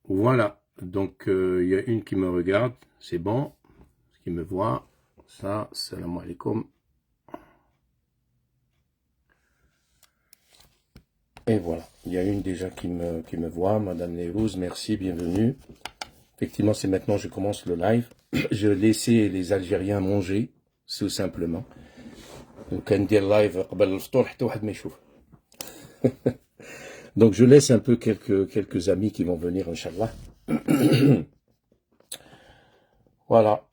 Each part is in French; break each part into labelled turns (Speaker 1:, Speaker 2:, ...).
Speaker 1: Voilà, donc il y a une qui me regarde, c'est bon, qui me voit, ça, salam alaikum. Et voilà, il y a une déjà qui me voit, Madame Neyrouz, merci, bienvenue. Effectivement, c'est maintenant je commence le live. Je laissais les Algériens manger, tout simplement. Donc, on dit live, donc je laisse un peu quelques amis qui vont venir, Inch'Allah. Voilà.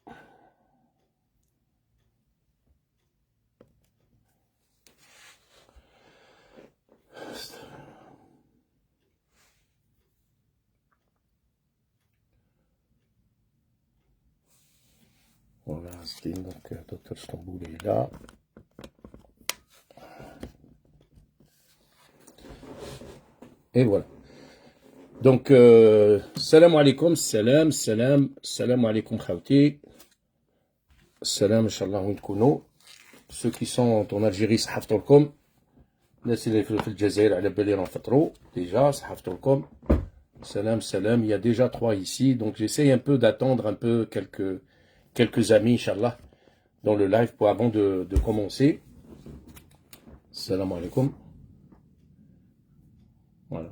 Speaker 1: Voilà, donc Dr Stamboul est là. Et voilà. Donc, salam alaikum, salam alaikum khawti. Salam, inshallah, wintkouno. Ceux qui sont en Algérie, sahaftoulkom. الناس اللي في الجزائر على بالي راهم فطروا déjà صحفتولكم. Salam, il y a déjà 3 ici, donc j'essaye un peu d'attendre un peu quelques amis, Inch'Allah, dans le live pour avant de commencer. Salam alaikum. Voilà.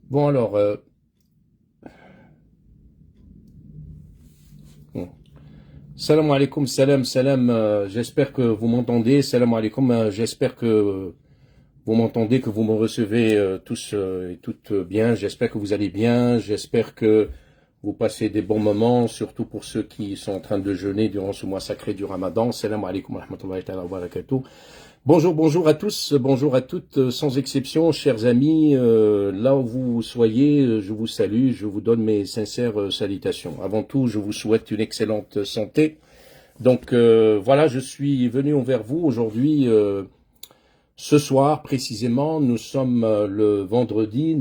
Speaker 1: Bon alors, salam alaikum, salam, j'espère que vous m'entendez. Salam alaikum, j'espère que vous m'entendez, que vous me recevez tous et toutes bien. J'espère que vous allez bien. J'espère que vous passez des bons moments, surtout pour ceux qui sont en train de jeûner durant ce mois sacré du Ramadan. Salam alaikum wa rahmatullahi wa barakatuh. Bonjour à tous, bonjour à toutes, sans exception, chers amis, là où vous soyez, je vous salue, je vous donne mes sincères salutations. Avant tout, je vous souhaite une excellente santé. Donc voilà, je suis venu envers vous aujourd'hui, ce soir précisément, nous sommes le vendredi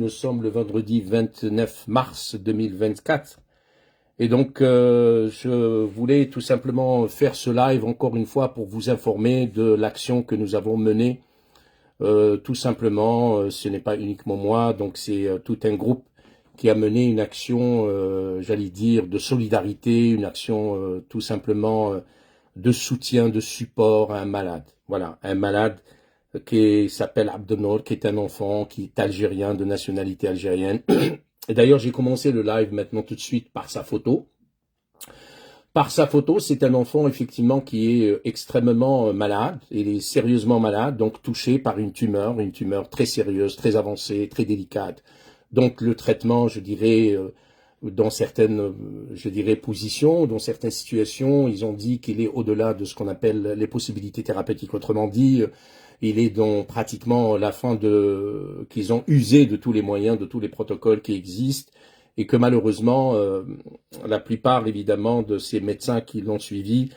Speaker 1: 29 mars 2024. Et donc, je voulais tout simplement faire ce live encore une fois pour vous informer de l'action que nous avons menée. Tout simplement, ce n'est pas uniquement moi, donc c'est tout un groupe qui a mené une action, j'allais dire, de solidarité, une action tout simplement de soutien, de support à un malade. Voilà, un malade qui s'appelle Abdenour, qui est un enfant, qui est algérien, de nationalité algérienne. Et d'ailleurs, j'ai commencé le live maintenant tout de suite par sa photo. Par sa photo, c'est un enfant effectivement qui est extrêmement malade, il est sérieusement malade, donc touché par une tumeur très sérieuse, très avancée, très délicate. Donc le traitement, je dirais, dans certaines, je dirais, positions, dans certaines situations, ils ont dit qu'il est au-delà de ce qu'on appelle les possibilités thérapeutiques. Autrement dit, il est dans pratiquement la fin qu'ils ont usé de tous les moyens, de tous les protocoles qui existent, et que malheureusement, la plupart évidemment de ces médecins qui l'ont suivi,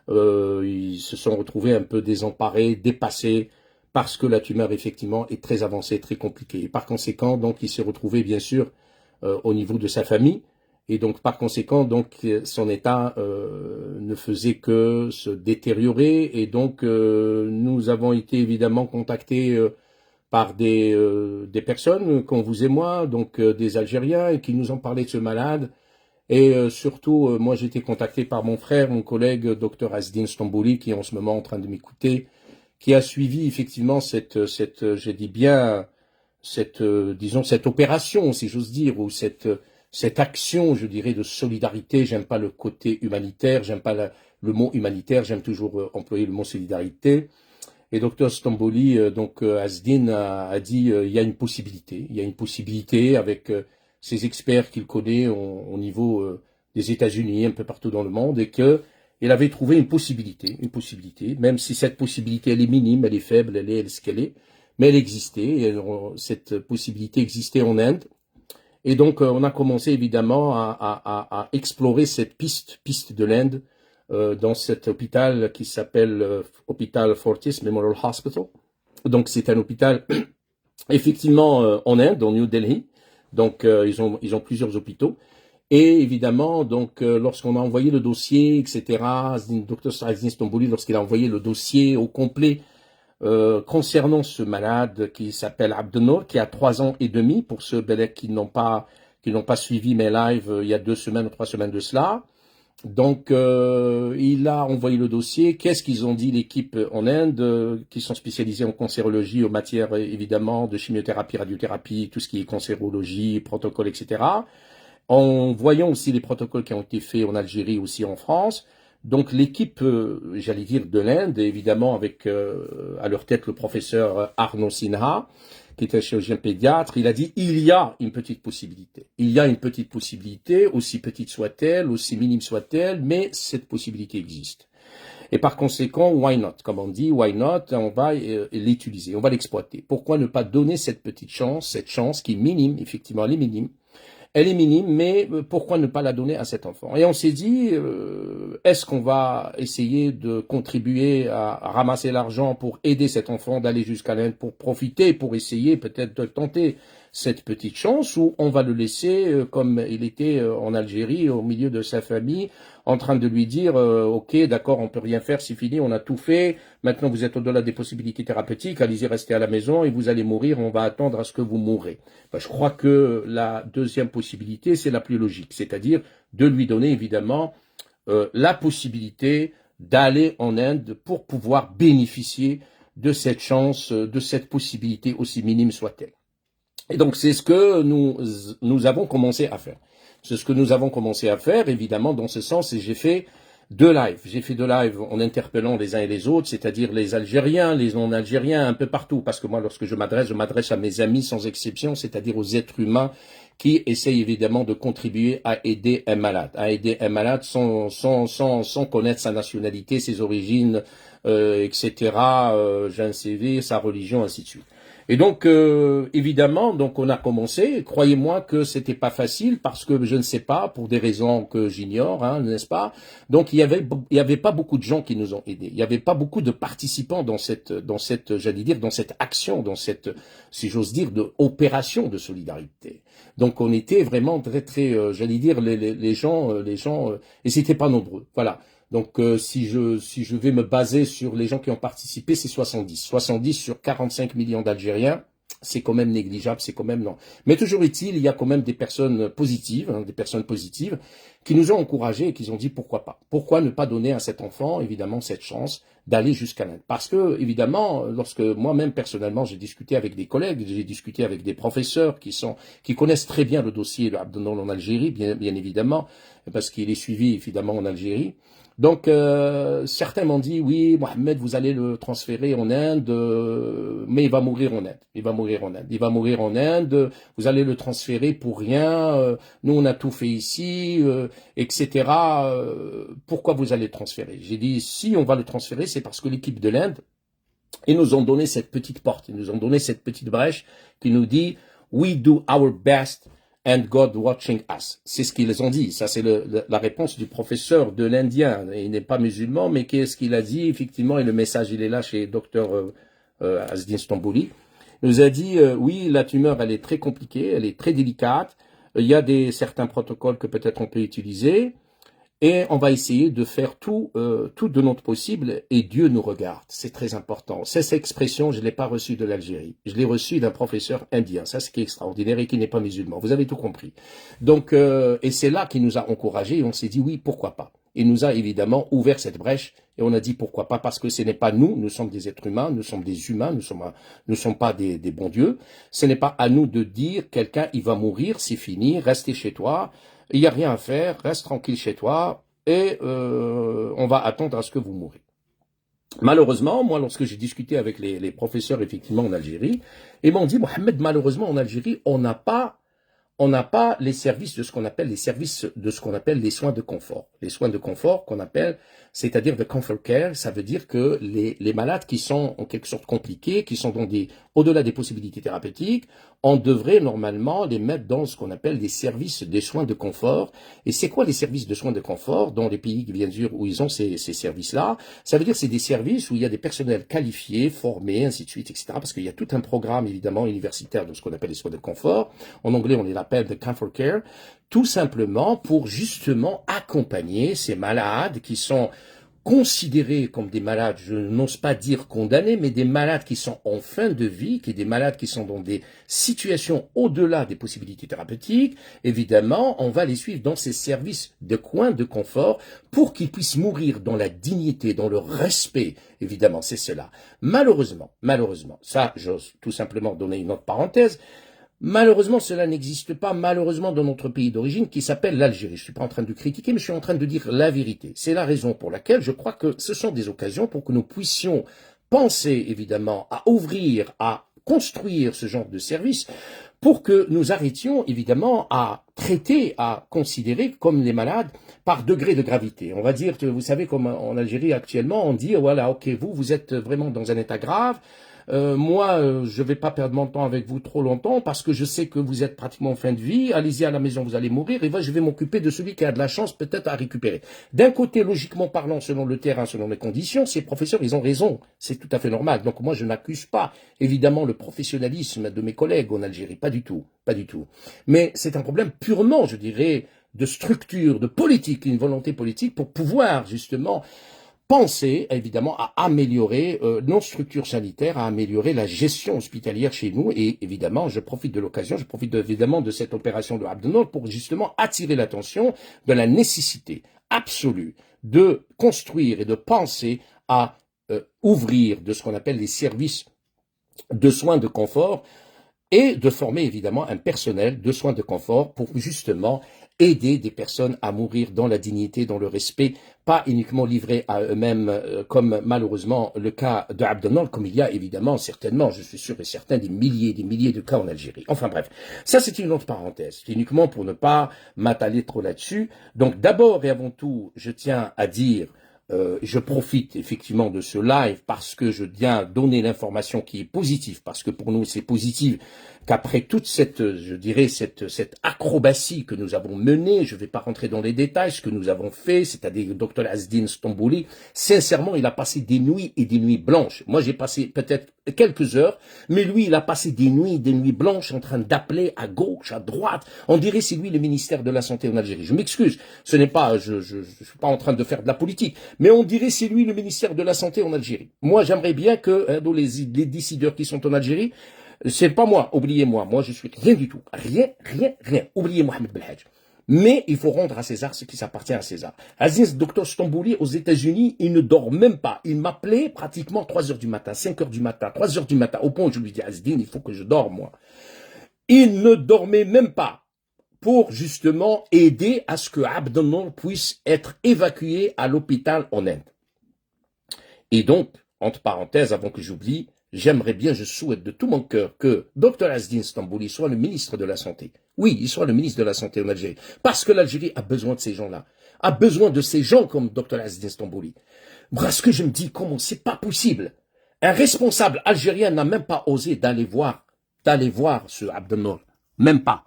Speaker 1: ils se sont retrouvés un peu désemparés, dépassés, parce que la tumeur effectivement est très avancée, très compliquée. Et par conséquent, donc, il s'est retrouvé bien sûr au niveau de sa famille, et donc par conséquent, donc son état ne faisait que se détériorer, et donc nous avons été évidemment contactés par des personnes comme vous et moi, donc des Algériens, et qui nous ont parlé de ce malade. Et surtout, moi j'ai été contacté par mon frère, mon collègue, Dr Azdine Stambouli, qui est en ce moment en train de m'écouter, qui a suivi effectivement je dis bien, disons, cette opération, si j'ose dire, ou cette action, je dirais, de solidarité. J'aime pas le côté humanitaire, j'aime pas le mot humanitaire, j'aime toujours employer le mot solidarité. Et Dr Stambouli, donc Azdine a dit, il y a une possibilité avec ces experts qu'il connaît au niveau des États-Unis, un peu partout dans le monde, et que il avait trouvé une possibilité, même si cette possibilité elle est minime, elle est faible, elle est ce qu'elle est, mais elle existait, et cette possibilité existait en Inde. Et donc on a commencé évidemment à explorer cette piste de l'Inde, dans cet hôpital qui s'appelle Hôpital Fortis Memorial Hospital. Donc c'est un hôpital effectivement en Inde, en New Delhi. Donc ils ont plusieurs hôpitaux. Et évidemment, donc lorsqu'on a envoyé le dossier, etc., Dr Azdine Stambouli, lorsqu'il a envoyé le dossier au complet concernant ce malade qui s'appelle Abdenour, qui a 3 ans et demi, pour ceux qui n'ont pas suivi mes lives il y a 2 semaines ou 3 semaines de cela. Donc, il a envoyé le dossier. Qu'est-ce qu'ils ont dit, l'équipe en Inde, qui sont spécialisés en cancérologie, aux matières évidemment de chimiothérapie, radiothérapie, tout ce qui est cancérologie, protocole, etc. En voyant aussi les protocoles qui ont été faits en Algérie, aussi en France. Donc, l'équipe, j'allais dire, de l'Inde, évidemment, avec à leur tête le professeur Arnaud Sinha, qui était chirurgien pédiatre, il a dit, il y a une petite possibilité. Il y a une petite possibilité, aussi petite soit-elle, aussi minime soit-elle, mais cette possibilité existe. Et par conséquent, why not? Comme on dit, why not? On va l'utiliser, on va l'exploiter. Pourquoi ne pas donner cette petite chance, cette chance qui est minime, effectivement, elle est minime. Elle est minime, mais pourquoi ne pas la donner à cet enfant? Et on s'est dit, est-ce qu'on va essayer de contribuer à ramasser l'argent pour aider cet enfant d'aller jusqu'à l'Inde, pour profiter, pour essayer peut-être de tenter cette petite chance, ou on va le laisser comme il était en Algérie, au milieu de sa famille, en train de lui dire, ok, d'accord, on peut rien faire, c'est fini, on a tout fait, maintenant vous êtes au-delà des possibilités thérapeutiques, allez-y, restez à la maison et vous allez mourir, on va attendre à ce que vous mourrez. Ben, je crois que la deuxième possibilité, c'est la plus logique, c'est-à-dire de lui donner évidemment la possibilité d'aller en Inde pour pouvoir bénéficier de cette chance, de cette possibilité aussi minime soit-elle. Et donc, c'est ce que nous avons commencé à faire. C'est ce que nous avons commencé à faire, évidemment, dans ce sens, et j'ai fait 2 lives. J'ai fait 2 lives en interpellant les uns et les autres, c'est-à-dire les Algériens, les non-Algériens, un peu partout, parce que moi, lorsque je m'adresse à mes amis sans exception, c'est-à-dire aux êtres humains qui essayent évidemment de contribuer à aider un malade, sans connaître sa nationalité, ses origines, etc., j'ai un CV, sa religion, ainsi de suite. Et donc, évidemment, donc on a commencé. Croyez-moi que c'était pas facile parce que je ne sais pas, pour des raisons que j'ignore, hein, n'est-ce pas? Donc il y avait pas beaucoup de gens qui nous ont aidés. Il y avait pas beaucoup de participants dans cette, j'allais dire, dans cette action, dans cette, si j'ose dire, de opération de solidarité. Donc on était vraiment très, très, j'allais dire, les gens, et c'était pas nombreux. Voilà. Donc, si je vais me baser sur les gens qui ont participé, c'est 70. 70 sur 45 millions d'Algériens, c'est quand même négligeable, c'est quand même non. Mais toujours est-il, il y a quand même des personnes positives, qui nous ont encouragés et qui ont dit pourquoi pas. Pourquoi ne pas donner à cet enfant, évidemment, cette chance d'aller jusqu'à l'Inde? Parce que, évidemment, lorsque moi-même, personnellement, j'ai discuté avec des collègues, j'ai discuté avec des professeurs qui connaissent très bien le dossier de Abdenour en Algérie, bien évidemment, parce qu'il est suivi, évidemment, en Algérie. Donc, certains m'ont dit, oui, Mohamed, vous allez le transférer en Inde, mais il va mourir en Inde. Il va mourir en Inde. Il va mourir en Inde. Vous allez le transférer pour rien. Nous, on a tout fait ici, etc. Pourquoi vous allez le transférer? J'ai dit, si on va le transférer, c'est parce que l'équipe de l'Inde, ils nous ont donné cette petite porte, ils nous ont donné cette petite brèche qui nous dit, we do our best and God watching us. C'est ce qu'ils ont dit. Ça, c'est la réponse du professeur de l'Indien. Il n'est pas musulman, mais qu'est-ce qu'il a dit? Effectivement, et le message, il est là chez Dr Azdin Stambouli. Il nous a dit, oui, la tumeur, elle est très compliquée, elle est très délicate. Il y a certains protocoles que peut-être on peut utiliser. Et on va essayer de faire tout de notre possible, et Dieu nous regarde. C'est très important. Cette expression, je ne l'ai pas reçue de l'Algérie. Je l'ai reçue d'un professeur indien. Ça, c'est qui est extraordinaire et qui n'est pas musulman. Vous avez tout compris. Donc, et c'est là qu'il nous a encouragés, et on s'est dit, oui, pourquoi pas. Il nous a évidemment ouvert cette brèche, et on a dit pourquoi pas, parce que ce n'est pas nous sommes des êtres humains, nous sommes des humains, nous sommes pas des bons dieux. Ce n'est pas à nous de dire, quelqu'un, il va mourir, c'est fini, restez chez toi. Il n'y a rien à faire, reste tranquille chez toi et on va attendre à ce que vous mourrez. Malheureusement, moi, lorsque j'ai discuté avec les professeurs, effectivement, en Algérie, ils m'ont dit, Mohamed, malheureusement, en Algérie, on n'a pas les services de ce qu'on appelle les soins de confort. Les soins de confort qu'on appelle, c'est-à-dire de comfort care, ça veut dire que les malades qui sont en quelque sorte compliqués, qui sont au-delà des possibilités thérapeutiques, on devrait normalement les mettre dans ce qu'on appelle des services de soins de confort. Et c'est quoi les services de soins de confort dans les pays, bien sûr, où ils ont ces services-là? Ça veut dire que c'est des services où il y a des personnels qualifiés, formés, ainsi de suite, etc. Parce qu'il y a tout un programme, évidemment, universitaire de ce qu'on appelle les soins de confort. En anglais, on les appelle de comfort care. Tout simplement pour justement accompagner ces malades qui sont considérés comme des malades, je n'ose pas dire condamnés, mais des malades qui sont en fin de vie, des malades qui sont dans des situations au-delà des possibilités thérapeutiques, évidemment, on va les suivre dans ces services de coin de confort pour qu'ils puissent mourir dans la dignité, dans le respect, évidemment, c'est cela. Malheureusement, ça, j'ose tout simplement donner une autre parenthèse, malheureusement, cela n'existe pas, malheureusement, dans notre pays d'origine qui s'appelle l'Algérie. Je suis pas en train de critiquer, mais je suis en train de dire la vérité. C'est la raison pour laquelle je crois que ce sont des occasions pour que nous puissions penser, évidemment, à ouvrir, à construire ce genre de service pour que nous arrêtions, évidemment, à traiter, à considérer comme les malades par degré de gravité. On va dire que, vous savez, comme en Algérie actuellement, on dit, voilà, ok, vous êtes vraiment dans un état grave, moi, je vais pas perdre mon temps avec vous trop longtemps parce que je sais que vous êtes pratiquement en fin de vie. Allez-y à la maison, vous allez mourir. Et moi, je vais m'occuper de celui qui a de la chance peut-être à récupérer. D'un côté, logiquement parlant, selon le terrain, selon les conditions, ces professeurs, ils ont raison. C'est tout à fait normal. Donc moi, je n'accuse pas évidemment le professionnalisme de mes collègues en Algérie. Pas du tout. Pas du tout. Mais c'est un problème purement, je dirais, de structure, de politique, une volonté politique pour pouvoir justement penser évidemment à améliorer nos structures sanitaires, à améliorer la gestion hospitalière chez nous et évidemment je profite de l'occasion, je profite évidemment de cette opération de Abdenour pour justement attirer l'attention de la nécessité absolue de construire et de penser à ouvrir de ce qu'on appelle les services de soins de confort et de former évidemment un personnel de soins de confort pour justement aider des personnes à mourir dans la dignité, dans le respect, pas uniquement livrés à eux-mêmes, comme malheureusement le cas de Abdenour, comme il y a évidemment, certainement, je suis sûr et certain, des milliers de cas en Algérie. Enfin bref, ça c'est une autre parenthèse, c'est uniquement pour ne pas m'attaler trop là-dessus. Donc d'abord et avant tout, je tiens à dire, je profite effectivement de ce live parce que je viens donner l'information qui est positive, parce que pour nous c'est positif qu'après toute cette, je dirais, cette acrobatie que nous avons menée, je ne vais pas rentrer dans les détails, ce que nous avons fait, c'est-à-dire le docteur Azdine Stambouli, sincèrement, il a passé des nuits et des nuits blanches. Moi, j'ai passé peut-être quelques heures, mais lui, il a passé des nuits blanches en train d'appeler à gauche, à droite. On dirait c'est lui le ministère de la Santé en Algérie. Je m'excuse, ce n'est pas, je suis pas en train de faire de la politique, mais on dirait c'est lui le ministère de la Santé en Algérie. Moi, j'aimerais bien que les décideurs qui sont en Algérie, c'est pas moi, oubliez-moi. Moi, je suis rien du tout. Rien. Oubliez Mohamed Belhadj. Mais il faut rendre à César ce qui s'appartient à César. Aziz, docteur Stambouli, aux États-Unis, il ne dort même pas. Il m'appelait pratiquement 3 heures du matin, 5 heures du matin, 3 heures du matin, au point où je lui dis, Azdine, il faut que je dorme, moi. Il ne dormait même pas pour justement aider à ce que Abdenour puisse être évacué à l'hôpital en Inde. Et donc, entre parenthèses, avant que j'oublie, j'aimerais bien, je souhaite de tout mon cœur que Dr Azdine Stambouli soit le ministre de la Santé. Oui, il soit le ministre de la Santé en Algérie. Parce que l'Algérie a besoin de ces gens-là. A besoin de ces gens comme Dr Azdine Stambouli. Parce que je me dis, comment, c'est pas possible. Un responsable algérien n'a même pas osé d'aller voir ce Abdenour. Même pas,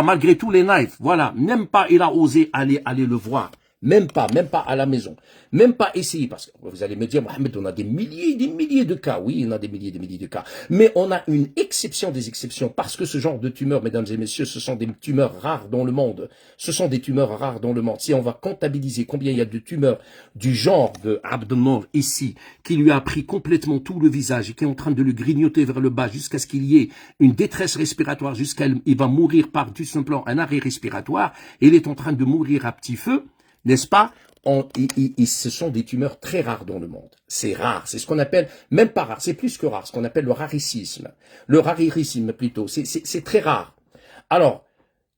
Speaker 1: malgré tous les knives. Voilà, même pas il a osé aller le voir. Même pas à la maison. Même pas essayer, parce que vous allez me dire, Mohamed, on a des milliers de cas. Oui, on a des milliers de cas. Mais on a une exception des exceptions, parce que ce genre de tumeurs, mesdames et messieurs, ce sont des tumeurs rares dans le monde. Ce sont des tumeurs rares dans le monde. Si on va comptabiliser combien il y a de tumeurs du genre de Abdenour ici, qui lui a pris complètement tout le visage et qui est en train de le grignoter vers le bas jusqu'à ce qu'il y ait une détresse respiratoire, jusqu'à il va mourir par du simple un arrêt respiratoire, et il est en train de mourir à petit feu, n'est-ce pas? Ce sont des tumeurs très rares dans le monde. C'est rare, c'est ce qu'on appelle, même pas rare, c'est plus que rare, ce qu'on appelle le raricisme. Le raricisme plutôt, c'est très rare. Alors,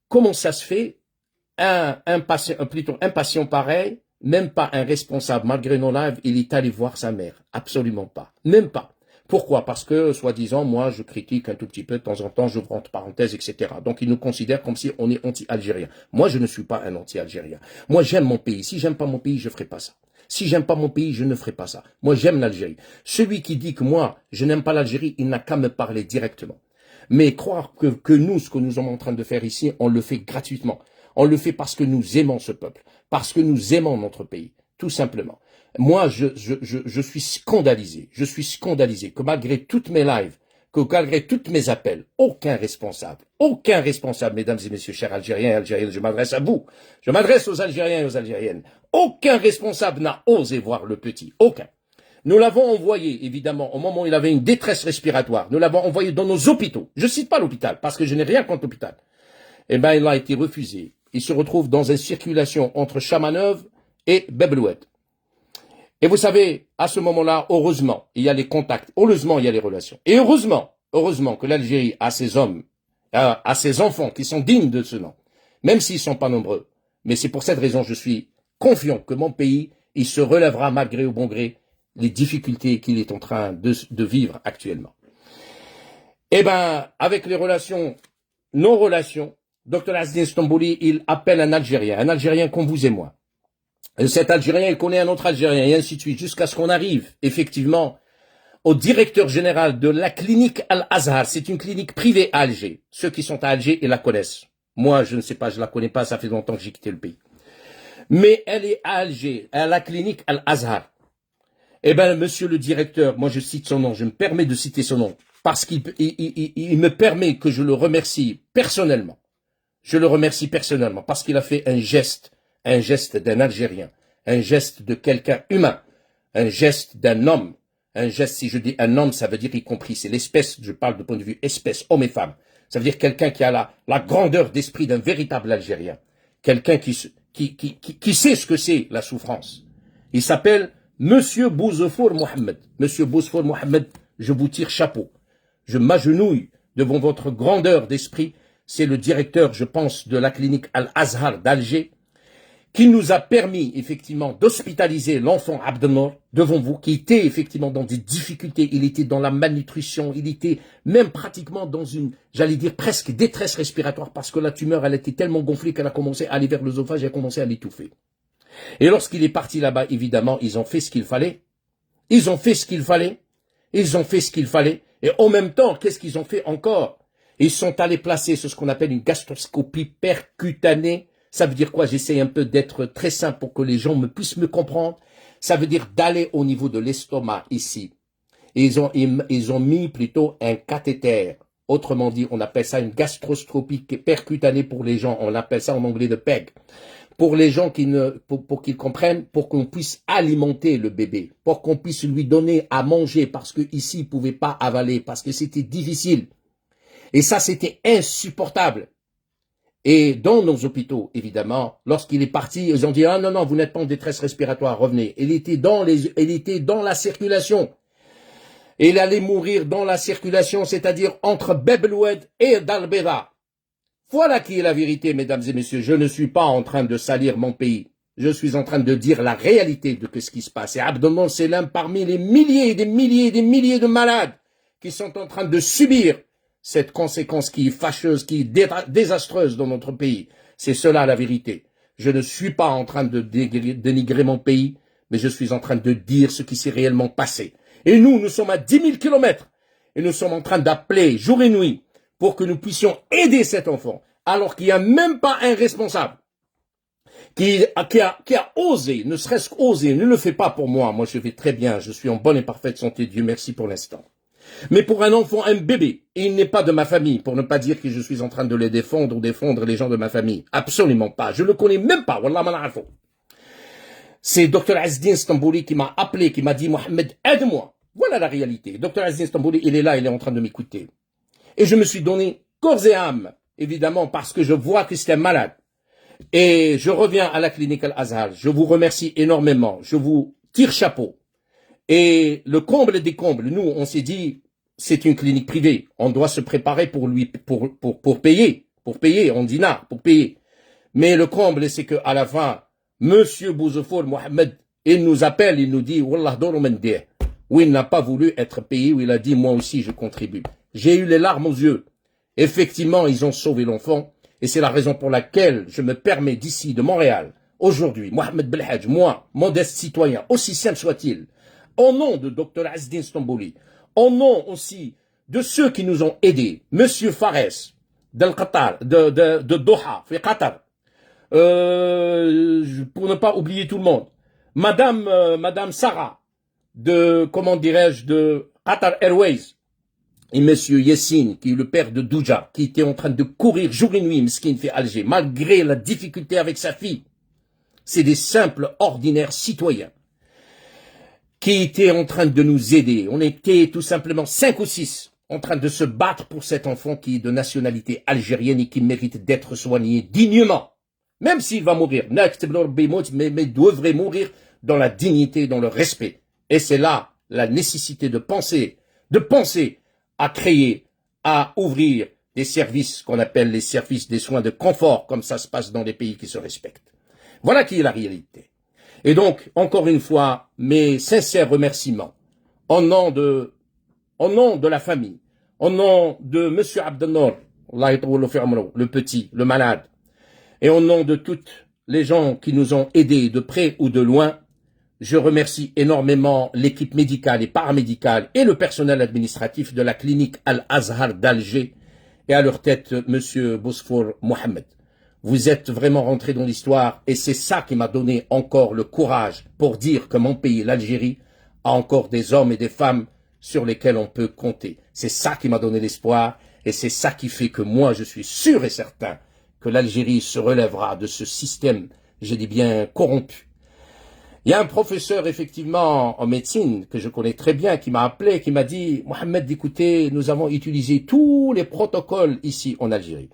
Speaker 1: comment ça se fait? Un patient pareil, même pas un responsable, malgré nos lives, il est allé voir sa mère. Absolument pas. Même pas. Pourquoi? Parce que, soi-disant, moi, je critique un tout petit peu de temps en temps, j'ouvre entre parenthèses, etc. Donc, ils nous considèrent comme si on est anti-algérien. Moi, je ne suis pas un anti-algérien. Moi, j'aime mon pays. Si j'aime pas mon pays, je ferai pas ça. Si j'aime pas mon pays, je ne ferai pas ça. Moi, j'aime l'Algérie. Celui qui dit que moi, je n'aime pas l'Algérie, il n'a qu'à me parler directement. Mais croire que nous, ce que nous sommes en train de faire ici, on le fait gratuitement. On le fait parce que nous aimons ce peuple. Parce que nous aimons notre pays. Tout simplement. Moi, je suis scandalisé. Je suis scandalisé que malgré toutes mes lives que malgré tous mes appels, aucun responsable, mesdames et messieurs, chers Algériens et Algériennes, je m'adresse à vous, je m'adresse aux Algériens et aux Algériennes, aucun responsable n'a osé voir le petit, aucun. Nous l'avons envoyé, évidemment, au moment où il avait une détresse respiratoire, nous l'avons envoyé dans nos hôpitaux. Je cite pas l'hôpital, parce que je n'ai rien contre l'hôpital. Eh ben, il a été refusé. Il se retrouve dans une circulation entre Chamaneuve et Beblouet. Et vous savez, à ce moment-là, heureusement, il y a les contacts, heureusement, il y a les relations. Et heureusement que l'Algérie a ses hommes, a ses enfants qui sont dignes de ce nom, même s'ils ne sont pas nombreux. Mais c'est pour cette raison que je suis confiant que mon pays, il se relèvera malgré ou bon gré les difficultés qu'il est en train de vivre actuellement. Eh ben, avec les relations, non-relations, Dr Azdin Stambouli, il appelle un Algérien comme vous et moi. Et cet Algérien, il connaît un autre Algérien, et ainsi de suite, jusqu'à ce qu'on arrive, effectivement, au directeur général de la clinique Al-Azhar. C'est une clinique privée à Alger. Ceux qui sont à Alger, ils la connaissent. Moi, je ne sais pas, je la connais pas, ça fait longtemps que j'ai quitté le pays. Mais elle est à Alger, à la clinique Al-Azhar. Eh ben, monsieur le directeur, moi je cite son nom, je me permets de citer son nom, parce qu'il me permet que je le remercie personnellement. Je le remercie personnellement, parce qu'il a fait un geste d'un Algérien, un geste de quelqu'un humain, un geste d'un homme, un geste, si je dis un homme, ça veut dire y compris, c'est l'espèce, je parle de point de vue espèce, homme et femme. Ça veut dire quelqu'un qui a la grandeur d'esprit d'un véritable Algérien, quelqu'un qui sait ce que c'est la souffrance. Il s'appelle Monsieur Bouzefour Mohamed. Monsieur Bouzefour Mohamed, je vous tire chapeau. Je m'agenouille devant votre grandeur d'esprit. C'est le directeur, je pense, de la clinique Al-Azhar d'Alger, qui nous a permis, effectivement, d'hospitaliser l'enfant Abdelnour devant vous, qui était, effectivement, dans des difficultés. Il était dans la malnutrition. Il était même pratiquement dans une, j'allais dire, presque détresse respiratoire, parce que la tumeur, elle était tellement gonflée qu'elle a commencé à aller vers l'œsophage et a commencé à l'étouffer. Et lorsqu'il est parti là-bas, évidemment, ils ont fait ce qu'il fallait. Ils ont fait ce qu'il fallait. Ils ont fait ce qu'il fallait. Et en même temps, qu'est-ce qu'ils ont fait encore? Ils sont allés placer ce qu'on appelle une gastroscopie percutanée. Ça veut dire quoi? J'essaie un peu d'être très simple pour que les gens puissent me comprendre. Ça veut dire d'aller au niveau de l'estomac ici. Et ils ont mis plutôt un cathéter. Autrement dit, on appelle ça une gastroscopie percutanée pour les gens. On appelle ça en anglais de PEG. Pour les gens pour qu'ils comprennent, pour qu'on puisse alimenter le bébé, pour qu'on puisse lui donner à manger, parce que ici, il pouvait pas avaler, parce que c'était difficile. Et ça, c'était insupportable. Et dans nos hôpitaux, évidemment, lorsqu'il est parti, ils ont dit, ah non, non, vous n'êtes pas en détresse respiratoire, revenez. Il était dans la circulation. Et il allait mourir dans la circulation, c'est-à-dire entre Bebloued et Dalbeda. Voilà qui est la vérité, mesdames et messieurs. Je ne suis pas en train de salir mon pays. Je suis en train de dire la réalité de ce qui se passe. Et Abdelnour, c'est l'un parmi les milliers et des milliers et des milliers de malades qui sont en train de subir cette conséquence qui est fâcheuse, qui est désastreuse dans notre pays. C'est cela la vérité. Je ne suis pas en train de dénigrer mon pays, mais je suis en train de dire ce qui s'est réellement passé. Et nous sommes à 10 000 kilomètres. Et nous sommes en train d'appeler jour et nuit pour que nous puissions aider cet enfant, alors qu'il n'y a même pas un responsable qui a osé, ne serait-ce qu'osé, ne le fait pas pour moi. Moi, je vais très bien, je suis en bonne et parfaite santé, Dieu merci pour l'instant. Mais pour un enfant, un bébé, et il n'est pas de ma famille, pour ne pas dire que je suis en train de les défendre ou défendre les gens de ma famille. Absolument pas. Je ne le connais même pas. Wallah mana'arfou. C'est Dr Azdin Stambouli qui m'a appelé, qui m'a dit, Mohamed, aide-moi. Voilà la réalité. Dr Azdin Stambouli, il est là, il est en train de m'écouter. Et je me suis donné corps et âme, évidemment, parce que je vois que c'est un malade. Et je reviens à la clinique Al-Azhar. Je vous remercie énormément. Je vous tire chapeau. Et le comble des combles, nous, on s'est dit, c'est une clinique privée. On doit se préparer pour payer. Pour payer, on dit non, pour payer. Mais le comble, c'est qu'à la fin, Monsieur Bouzefour Mohamed, il nous appelle, il nous dit, Wallah Doromendeh. Oui, il n'a pas voulu être payé, où il a dit, moi aussi, je contribue. J'ai eu les larmes aux yeux. Effectivement, ils ont sauvé l'enfant. Et c'est la raison pour laquelle je me permets d'ici, de Montréal, aujourd'hui, Mohamed Belhadj, moi, modeste citoyen, aussi simple soit-il, au nom de Dr Azdin Stambouli, au nom aussi de ceux qui nous ont aidés, Monsieur Fares, de Doha, fait Qatar, pour ne pas oublier tout le monde, Madame Sarah, comment dirais-je, de Qatar Airways, et monsieur Yassine, qui est le père de Douja, qui était en train de courir jour et nuit, Mskin fait Alger, malgré la difficulté avec sa fille. C'est des simples, ordinaires citoyens qui étaient en train de nous aider. On était tout simplement 5 ou 6 en train de se battre pour cet enfant qui est de nationalité algérienne et qui mérite d'être soigné dignement. Même s'il va mourir, mais devrait mourir dans la dignité, dans le respect. Et c'est là la nécessité de penser à créer, à ouvrir des services qu'on appelle les services des soins de confort, comme ça se passe dans les pays qui se respectent. Voilà qui est la réalité. Et donc, encore une fois, mes sincères remerciements, au nom de la famille, au nom de Monsieur Abdelnour, le petit, le malade, et au nom de toutes les gens qui nous ont aidés de près ou de loin, je remercie énormément l'équipe médicale et paramédicale et le personnel administratif de la clinique Al-Azhar d'Alger et à leur tête, Monsieur Bosfour Mohamed. Vous êtes vraiment rentrés dans l'histoire et c'est ça qui m'a donné encore le courage pour dire que mon pays, l'Algérie, a encore des hommes et des femmes sur lesquels on peut compter. C'est ça qui m'a donné l'espoir et c'est ça qui fait que moi, je suis sûr et certain que l'Algérie se relèvera de ce système, je dis bien, corrompu. Il y a un professeur, effectivement, en médecine, que je connais très bien, qui m'a appelé, qui m'a dit, Mohamed, écoutez, nous avons utilisé tous les protocoles ici en Algérie.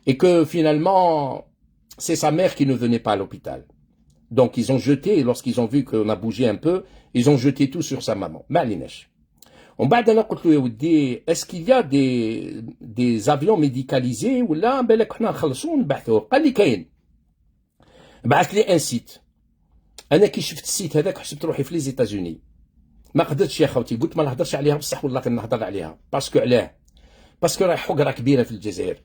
Speaker 1: Et que finalement, c'est sa mère qui ne venait pas à l'hôpital. Donc ils ont jeté, lorsqu'ils ont vu qu'on a bougé un peu, ils ont jeté tout sur sa maman. Malinesh. Est-ce qu'il y a des avions médicalisés ou là, قال لي كاين. بعث لي un site. انا كي شفت السيت هذاك حسبت روحي في لي زيتازوني. ما قدرتش يا خوتي، قلت ما نهضرش عليها بصح والله كنهضر عليها. باسكو علاه؟ باسكو راه حقره كبيره في الجزائر.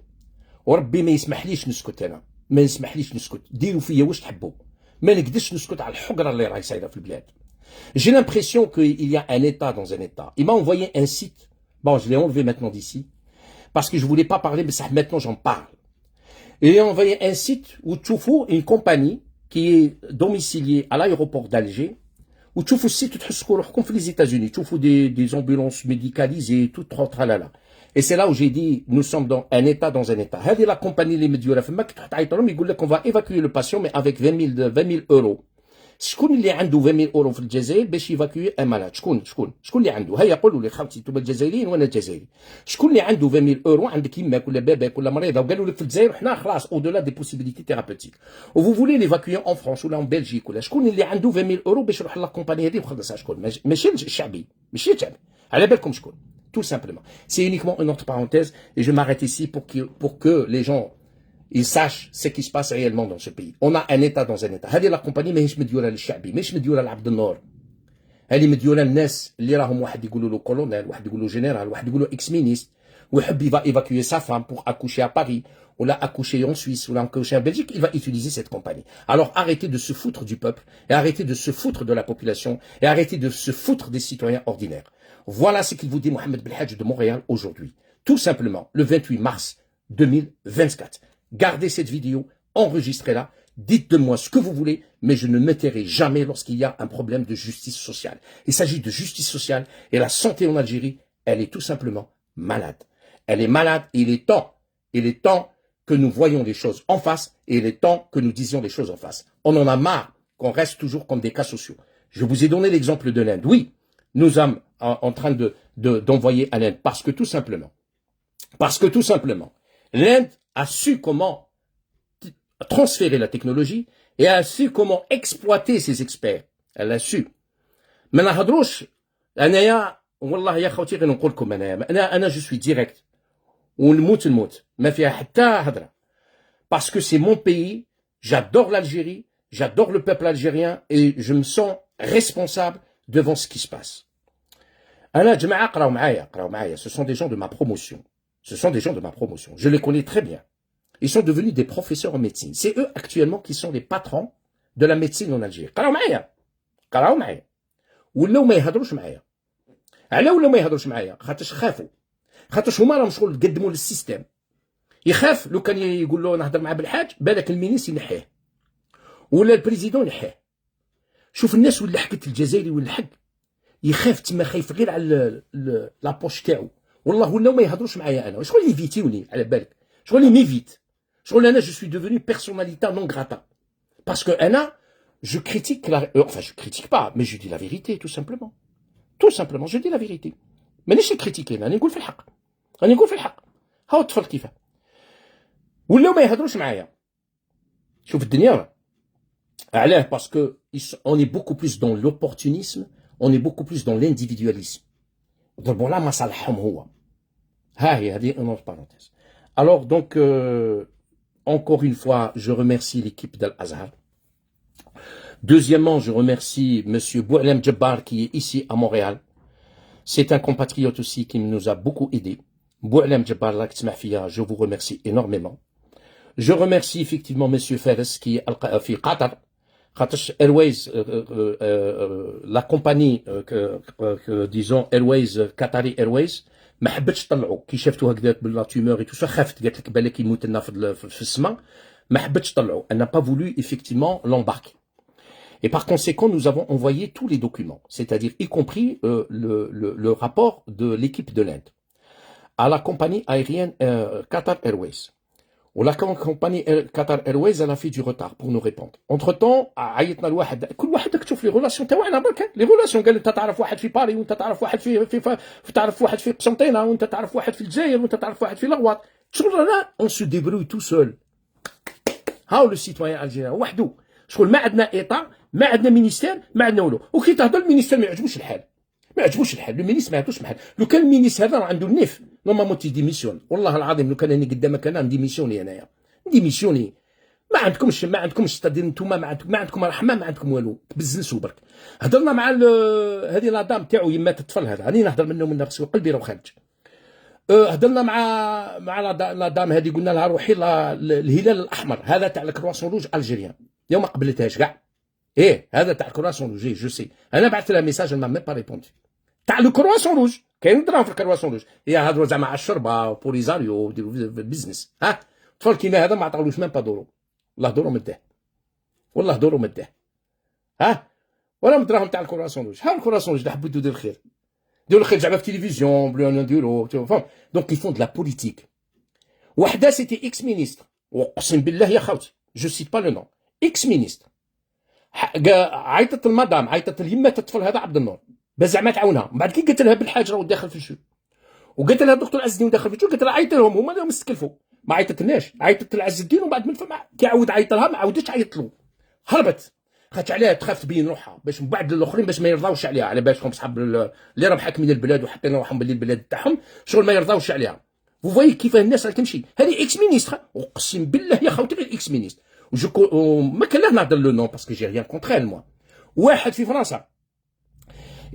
Speaker 1: وربي ما يسمحليش نسكت انا، ما يسمحليش نسكت، ديروا فيا واش تحبوا. ما نقدرش نسكت على الحقره اللي راهي صايره في البلاد. J'ai l'impression qu'il y a un État dans un État. Il m'a envoyé un site. Bon, je l'ai enlevé maintenant d'ici. Parce que je voulais pas parler, mais ça, maintenant j'en parle. Il a envoyé un site où tu fous une compagnie qui est domiciliée à l'aéroport d'Alger. Où tu fous site, comme les États-Unis. Tu fous des ambulances médicalisées, tout tralala. Et c'est là où j'ai dit, nous sommes dans un État dans un État. La compagnie, les médias, on va évacuer le patient, mais avec 20 000 euros. شكون اللي عنده 20 اورو في الجزائر باش يفاكوي ان مالاد؟ شكون اللي عنده؟ هيا قولوا لي خاوتي انتم الجزائريين وانا جزائري، شكون اللي عنده 20 اورو؟ عندك يماك ولا باباك ولا مريضه وقالوا لك في الجزائر حنا خلاص او دولا دي بوسيبيليتي ثيرابوتيك وفو فولي ليفاكوي اون فرانس ولا اون بلجيك ولا شكون اللي عنده 20 اورو باش يروح للكومباني هذه ويخلصها؟ شكون؟ ماشي الشعبي، ماشي الشعبي، على بالكم شكون؟ tout simplement. C'est uniquement une autre parenthèse et je m'arrête ici pour que les gens ils sachent ce qui se passe réellement dans ce pays. On a un État dans un État. هذه la compagnie ماهيش مديوله للشعبي، ماهيش مديوله لعبد النور. هذه مديوله للناس اللي راهم واحد يقولوا له كولونيل، واحد يقولوا له جنرال، واحد يقولوا له اكس مينيست، ويحب il va évacuer sa femme pour accoucher à Paris, ou là accoucher en Suisse, ou là accoucher en Belgique, il va utiliser cette compagnie. Alors arrêtez de se foutre du peuple, et arrêtez de se foutre de la population, et arrêtez de se foutre des citoyens ordinaires. Voilà ce qu'il vous dit Mohamed Belhadj de Montréal aujourd'hui. Tout simplement, le 28 mars 2024. Gardez cette vidéo, enregistrez-la, dites de moi ce que vous voulez, mais je ne me tairai jamais lorsqu'il y a un problème de justice sociale. Il s'agit de justice sociale et la santé en Algérie, elle est tout simplement malade. Elle est malade et il est temps que nous voyions les choses en face et il est temps que nous disions les choses en face. On en a marre qu'on reste toujours comme des cas sociaux. Je vous ai donné l'exemple de l'Inde. Oui, nous sommes en train d'envoyer à l'Inde parce que tout simplement, l'Inde a su comment transférer la technologie et a su comment exploiter ses experts. Elle a su. ما نهضروش انايا والله يا خوتي غير نقول لكم انا je suis direct ونموت ما فيها حتى هضره parce que c'est mon pays, j'adore l'Algérie, j'adore le peuple algérien et je me sens responsable devant ce qui se passe. انا جماعه قراو معايا ce sont des gens de ma promotion. Ce sont des gens de ma promotion. Je les connais très bien. Ils sont devenus des professeurs en médecine. C'est eux actuellement qui sont les patrons de la médecine en Algérie. قراو معايا. ولاو ما يهضروش معايا. علاه ولاو ما يهضروش معايا؟ خاطرش خافوا. خاطرش هما راهم شغل قدموا للسيستم. يخاف لو كان يقول له نهضر مع بالحاج بالك المينيس ينحيه. ولا البريزيدون ينحيه. شوف الناس ولا حكت الجزائري ولا حق. يخاف تما خايف غير على لابوش تاعو. والله ولاو ما يهضروش معايا انا. شغل اللي فيتيوني على بالك، شغل اللي ميفيت، شغل انا جو سوي devenu personnalité non grata. Parce que انا je critique enfin je critique pas, mais je dis la vérité tout simplement. Tout simplement, je dis la vérité. مانيش كريتيكي، راني نقول في الحق، راني نقول في الحق. هاو الطفل كيفاه ولاو ما يهضروش معايا. شوف الدنيا علاه، باسكو on est beaucoup plus dans l'opportunisme, on est beaucoup plus dans l'individualisme. ضربوا لا مصالحهم هو. ها هي هذه une autre parenthèse. Alors donc encore une fois, je remercie l'équipe d'Al-Azhar. Deuxièmement, je remercie monsieur Boualem Djebbar qui est ici à Montréal. C'est un compatriote aussi qui nous a beaucoup aidé. Boualem Djebbar, je vous remercie énormément. Je remercie effectivement monsieur Fares qui est في قطر. خاطرش Airways, la compagnie disons Airways, Qatari Airways, ما حبتش تطلعوا كي شافتو هكذاك بلا تومور تو خافت، قالت لك بالك يموت لنا في السماء، ما حبتش تطلعوا. Elle n'a pas voulu effectivement l'embarquer. Et par conséquent, nous avons envoyé tous les documents, c'est-à-dire y compris le rapport de l'équipe de l'Inde à la compagnie aérienne Qatar Airways. Ou la compagnie Qatar Airways, elle a fait du retard pour nous répondre. Entre-temps, عيطنا لواحد، كل واحد راك تشوف لي غولاسيون تاعنا برك، لي غولاسيون قال انت تعرف واحد في باري، وانت تعرف واحد تعرف واحد في قسنطينه، وانت تعرف واحد في الجزائر، وانت تعرف واحد في لغواط. شغل رانا on se débrouille tout seul. هاو لو سيتويان الجيريان وحده. شغل ما عندنا ايطا، ما عندنا مينيستير، ما عندنا والو. وكي تهضر المينيستير ما يعجبوش الحال، ما يعجبوش الحال. لو مينيستر ما يعجبوش الحال. لو كان المينيستر هذا عنده النيف نورمالمون تي ديميسيون. والله العظيم لو كان راني قدامك انا نديميسيوني انايا، نديميسيوني. ما عندكمش تدير نتوما، ما عندكم رحمه، ما عندكم والو، تبزنسوا برك. هضرنا مع هذه لادام تاعو يمات الطفل هذا، راني نهضر منه راسي وقلبي راه خارج. هضرنا مع لادام هذه، قلنا لها روحي الهلال الاحمر هذا تاع الكرواسون روج الجيريان. اليوم ما قبلتهاش كاع. ايه هذا تاع الكرواسون روج، جو سي. انا بعثت لها ميساج ما ميم با ريبوندي. تاع الكرواسون روج كاين دراهم في الكرواسون روج، هي هضروا زعما على الشربه بوليزاريو وديروا في البيزنس. ها طفل كيما هذا ما عطاولوش ميم با دورو، والله دورو مداه، والله دورو مداه. ها ولا دراهم تاع الكرواسون روج. ها الكرواسون روج حبوا يديروا الخير، يديروا الخير زعما في التلفزيون بلو نديروا فهم. دونك يفون دو لا بوليتيك. وحده سيتي اكس مينيستر، واقسم بالله يا خوتي جو سيت با لو نون، اكس مينيستر عيطت المدام، عيطت اليمه الطفل هذا عبد النور باش زعما تعاونها. من بعد كي قلت لها بالحاج راه داخل في الشو، وقلت لها الدكتور عز الدين داخل في الشو، قلت لها عيط لهم هما اللي مستكلفوا. ما عيطتلناش، عيطت لعز الدين ومن بعد من فما كي عاود عيط لها ما عاودتش عيط له، هربت. خاطر عليها تخاف تبين روحها باش من بعد الاخرين باش ما يرضاوش عليها، على بالكم صحاب اللي راهم حاكمين البلاد وحاطين روحهم باللي البلاد تاعهم شغل ما يرضاوش عليها. فو فوي كيف الناس راه تمشي. هذه اكس مينيستر، اقسم بالله يا خوتي غير اكس مينيستر. ما كان لا نهضر لو نون باسكو جي ريان كونتر موا. واحد في فرنسا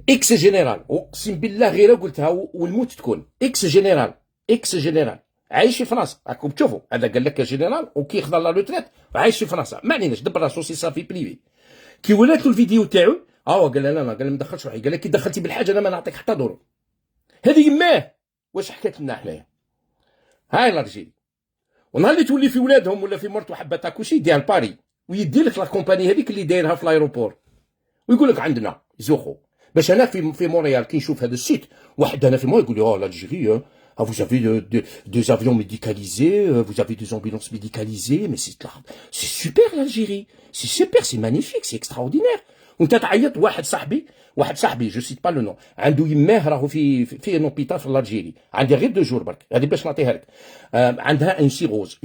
Speaker 1: اكس جينيرال، اقسم بالله غير قلتها والموت تكون اكس جينيرال، اكس جينيرال عايش في فرنسا. راكم تشوفوا هذا قال لك جينيرال وكي خذا لا روتريت عايش في فرنسا، ما عليناش دبر راسو سي صافي بريفي. كي ولات له الفيديو تاعو قال لا قال ما دخلش روحي، قال لك كي دخلتي بالحاجه انا ما نعطيك حتى دورو. هذه يماه واش حكات لنا حنايا. هاي الارجيل ونهار اللي تولي في ولادهم ولا في مرته حبه كلشي يديها لباري ويدي لك لا كومباني هذيك اللي دايرها في الايروبور ويقول لك عندنا زوخو. باش انا في مونريال كي نشوف هذا السيت واحد هنا في مونريال يقول لي l'Algérie vous avez des avions médicalisés, vous avez des ambulances médicalisées, mais c'est super l'Algérie, c'est super, c'est magnifique, c'est extraordinaire. وانت تعيط واحد صاحبي جو سيت با لو نون عنده يماه راهو في نوبيتال في الجيري، عندي غير 2 جور برك هذه باش نعطيها لك. عندها اون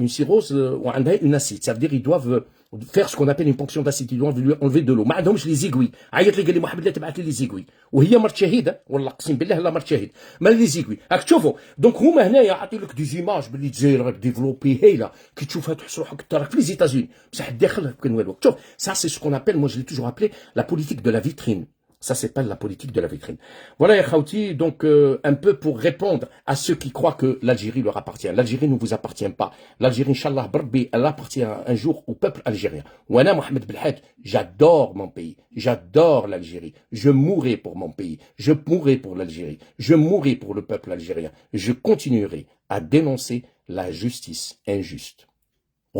Speaker 1: سيروز وعندها اون اسيد، ça veut dire ils doivent faire ce qu'on appelle une ponction d'acide, ils doivent lui enlever de l'eau. ما عندهمش لي زيغوي. عيط لي قال لي محمد لا تبعث لي لي زيغوي، وهي مرت شهيده والله اقسم بالله لا مرت شهيد ما لي زيغوي. راك تشوفوا دونك هما هنايا يعطيو لك دي زيماج باللي الجزائر راك ديفلوبي هايله، كي تشوفها تحس روحك انت راك في لي زيتازوني بصح الداخل كان والو. شوف ça c'est ce qu'on appelle, moi je l'ai toujours appelé la politique de la vitrine. Ça s'appelle la politique de la vitrine. Voilà, ya khawti, donc un peu pour répondre à ceux qui croient que l'Algérie leur appartient. L'Algérie ne vous appartient pas. L'Algérie, Inch'Allah, Barbi, elle appartient un jour au peuple algérien. Ouana Mohamed Belhaj, j'adore mon pays. J'adore l'Algérie. Je mourrai pour mon pays. Je mourrai pour l'Algérie. Je mourrai pour le peuple algérien. Je continuerai à dénoncer la justice injuste.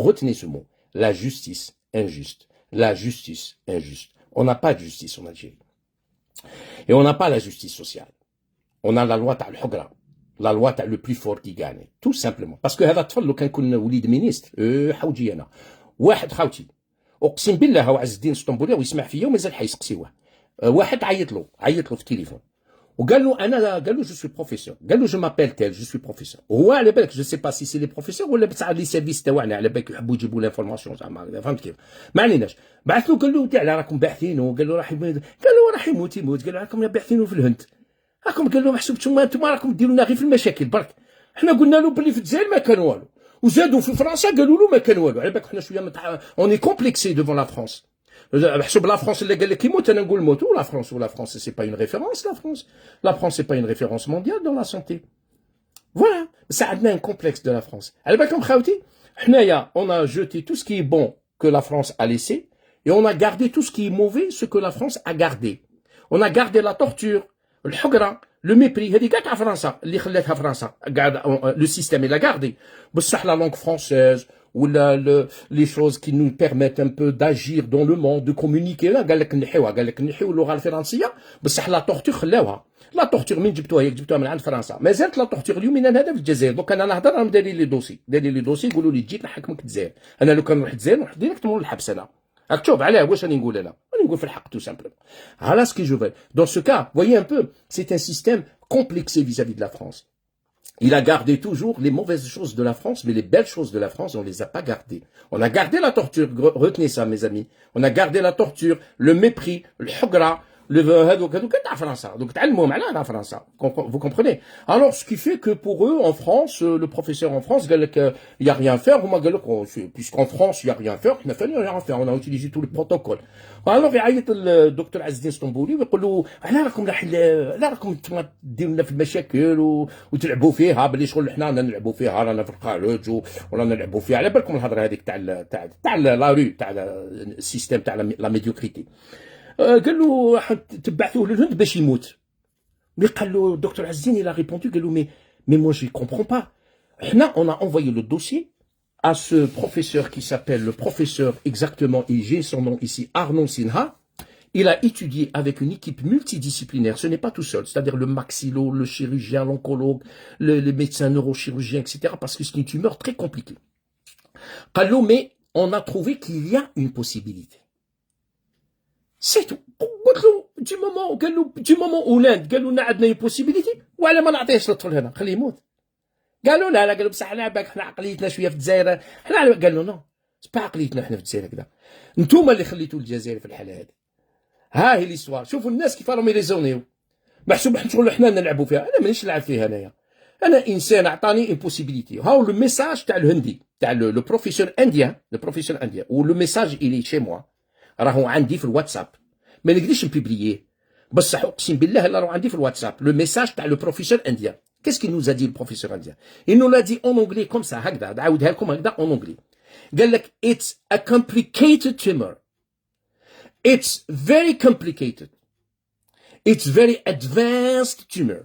Speaker 1: Retenez ce mot. La justice injuste. La justice injuste. On n'a pas de justice en Algérie. Et on n'a pas la justice sociale. On a la loi Ta'al Hugra. لا لوا تاع لو بلو فور كي غاني تو سامبلومون باسكو هذا الطفل لو كان كون وليد مينيستر حوجي انا واحد خاوتي اقسم بالله هو عز الدين السطنبولي ويسمع فيا ومازال حيسقسيوه واحد عيط له في التليفون وقال له انا قال له جو سوي بروفيسور قال له جو مابيل تيل جو سوي بروفيسور هو على بالك جو سي با سي سي لي بروفيسور ولا بتاع لي سيرفيس تاعنا على بالك يحبوا يجيبوا لانفورماسيون زعما فهمت كيف ما عليناش بعث له قال له تاع راكم باحثينه قال له راح يموت قال له راكم باحثينه في الهند راكم قال له محسوب انتم راكم ديروا لنا غير في المشاكل برك حنا قلنا له بلي في الجزائر ما كان والو وزادوا في فرنسا قالوا له ما كان والو على بالك حنا شويه اوني كومبلكسي ديفون لا فرونس محسوب لا فرنسا اللي قال لك يموت انا نقول موت ولا فرنسا سي با اون ريفيرونس لا فرنسا سي با اون ريفيرونس مونديال دون لا سونتي فوالا بصح عندنا ان كومبلكس دو لا فرنسا على بالكم خاوتي حنايا اون ا جوتي تو سكي بون كو لا فرنسا ا ليسي et on a gardé tout ce qui est mauvais ce que la France a gardé on a gardé la torture الحقره لو ميبري هذه كاع تاع فرنسا اللي خلاتها فرنسا قاعد لو سيستيم لا غاردي بصح لا لونغ فرونسيز ولا لي شوز كي نو بيرميت ان بو داجير دون لو موند دو كومونيكي قال لك نحيو اللغه الفرنسيه بصح لا تورتور خلاوها لا تورتور من جبتوها من عند فرنسا مازالت لا تورتور اليوم من هذا في الجزائر دوك انا نهضر راهم دايرين لي دوسي يقولوا لي تجي نحكمك الجزائر انا لو كان نروح الجزائر نروح ديريكتومون للحبس انا راك تشوف علاه واش راني نقول انا راني نقول في الحق تو سامبلومون على سكي جو في دون سو كا voyez un peu c'est un système complexé vis-à-vis de la France. Il a gardé toujours les mauvaises choses de la France, mais les belles choses de la France, on ne les a pas gardées. On a gardé la torture, retenez ça mes amis, on a gardé la torture, le mépris, le hugra, vous comprenez? Alors, ce qui fait que pour eux, en France, le professeur en France, il n'y a rien à faire, puisqu'en France, il n'y a rien à faire, on a utilisé tous les protocoles. Alors, يعيط الدكتور عز الدين السطنبولي ويقول له علاه راكم ديروا لنا في المشاكل وتلعبوا فيها باللي شغل حنا نلعبوا فيها رانا في الخارج ورانا نلعبوا فيها على بالكم الهضره هذيك تاع لا ريو تاع السيستيم تاع لا ميديوكريتي قال له تبعثوه للهند باش يموت مي قال له الدكتور عز الدين il a répondu قال له مي moi je comprends pas حنا on a envoyé le dossier à ce professeur qui s'appelle le professeur exactement, et j'ai son nom ici, Arnon Sinha. Il a étudié avec une équipe multidisciplinaire, ce n'est pas tout seul, c'est-à-dire le maxillo, le chirurgien, l'oncologue, les médecins neurochirurgiens, etc., parce que c'est une tumeur très compliquée. Qallo, mais on a trouvé qu'il y a une possibilité. C'est tout. Du moment où l'Inde, قالوا عندنا une possibilité, وعلى ما نعطيهش للطفل هذا خليه يموت. قالوا لا قالوا بصح حنا باك حنا عقليتنا شويه في الجزائر حنا قالوا نو سبا عقليتنا حنا في الجزائر كذا انتوما اللي خليتوا الجزائر في الحاله هذه ها هي ليستوار شوفوا الناس كيف راهم يريزونيو محسوب شغل حنا نلعبوا فيها انا مانيش نلعب فيها انايا انا انسان عطاني بوسيبيليتي هاو لو ميساج تاع الهندي تاع لو بروفيسور انديان ولو ميساج الي شي موا راهو عندي في الواتساب ما نقدرش نبيبلييه بصح اقسم بالله لا راهو عندي في الواتساب لو ميساج تاع لو بروفيسور انديان. Qu'est-ce qu'il nous a dit le professeur indien? Il nous l'a dit en anglais comme ça, en anglais. It's a complicated tumor. It's very complicated. It's very advanced tumor.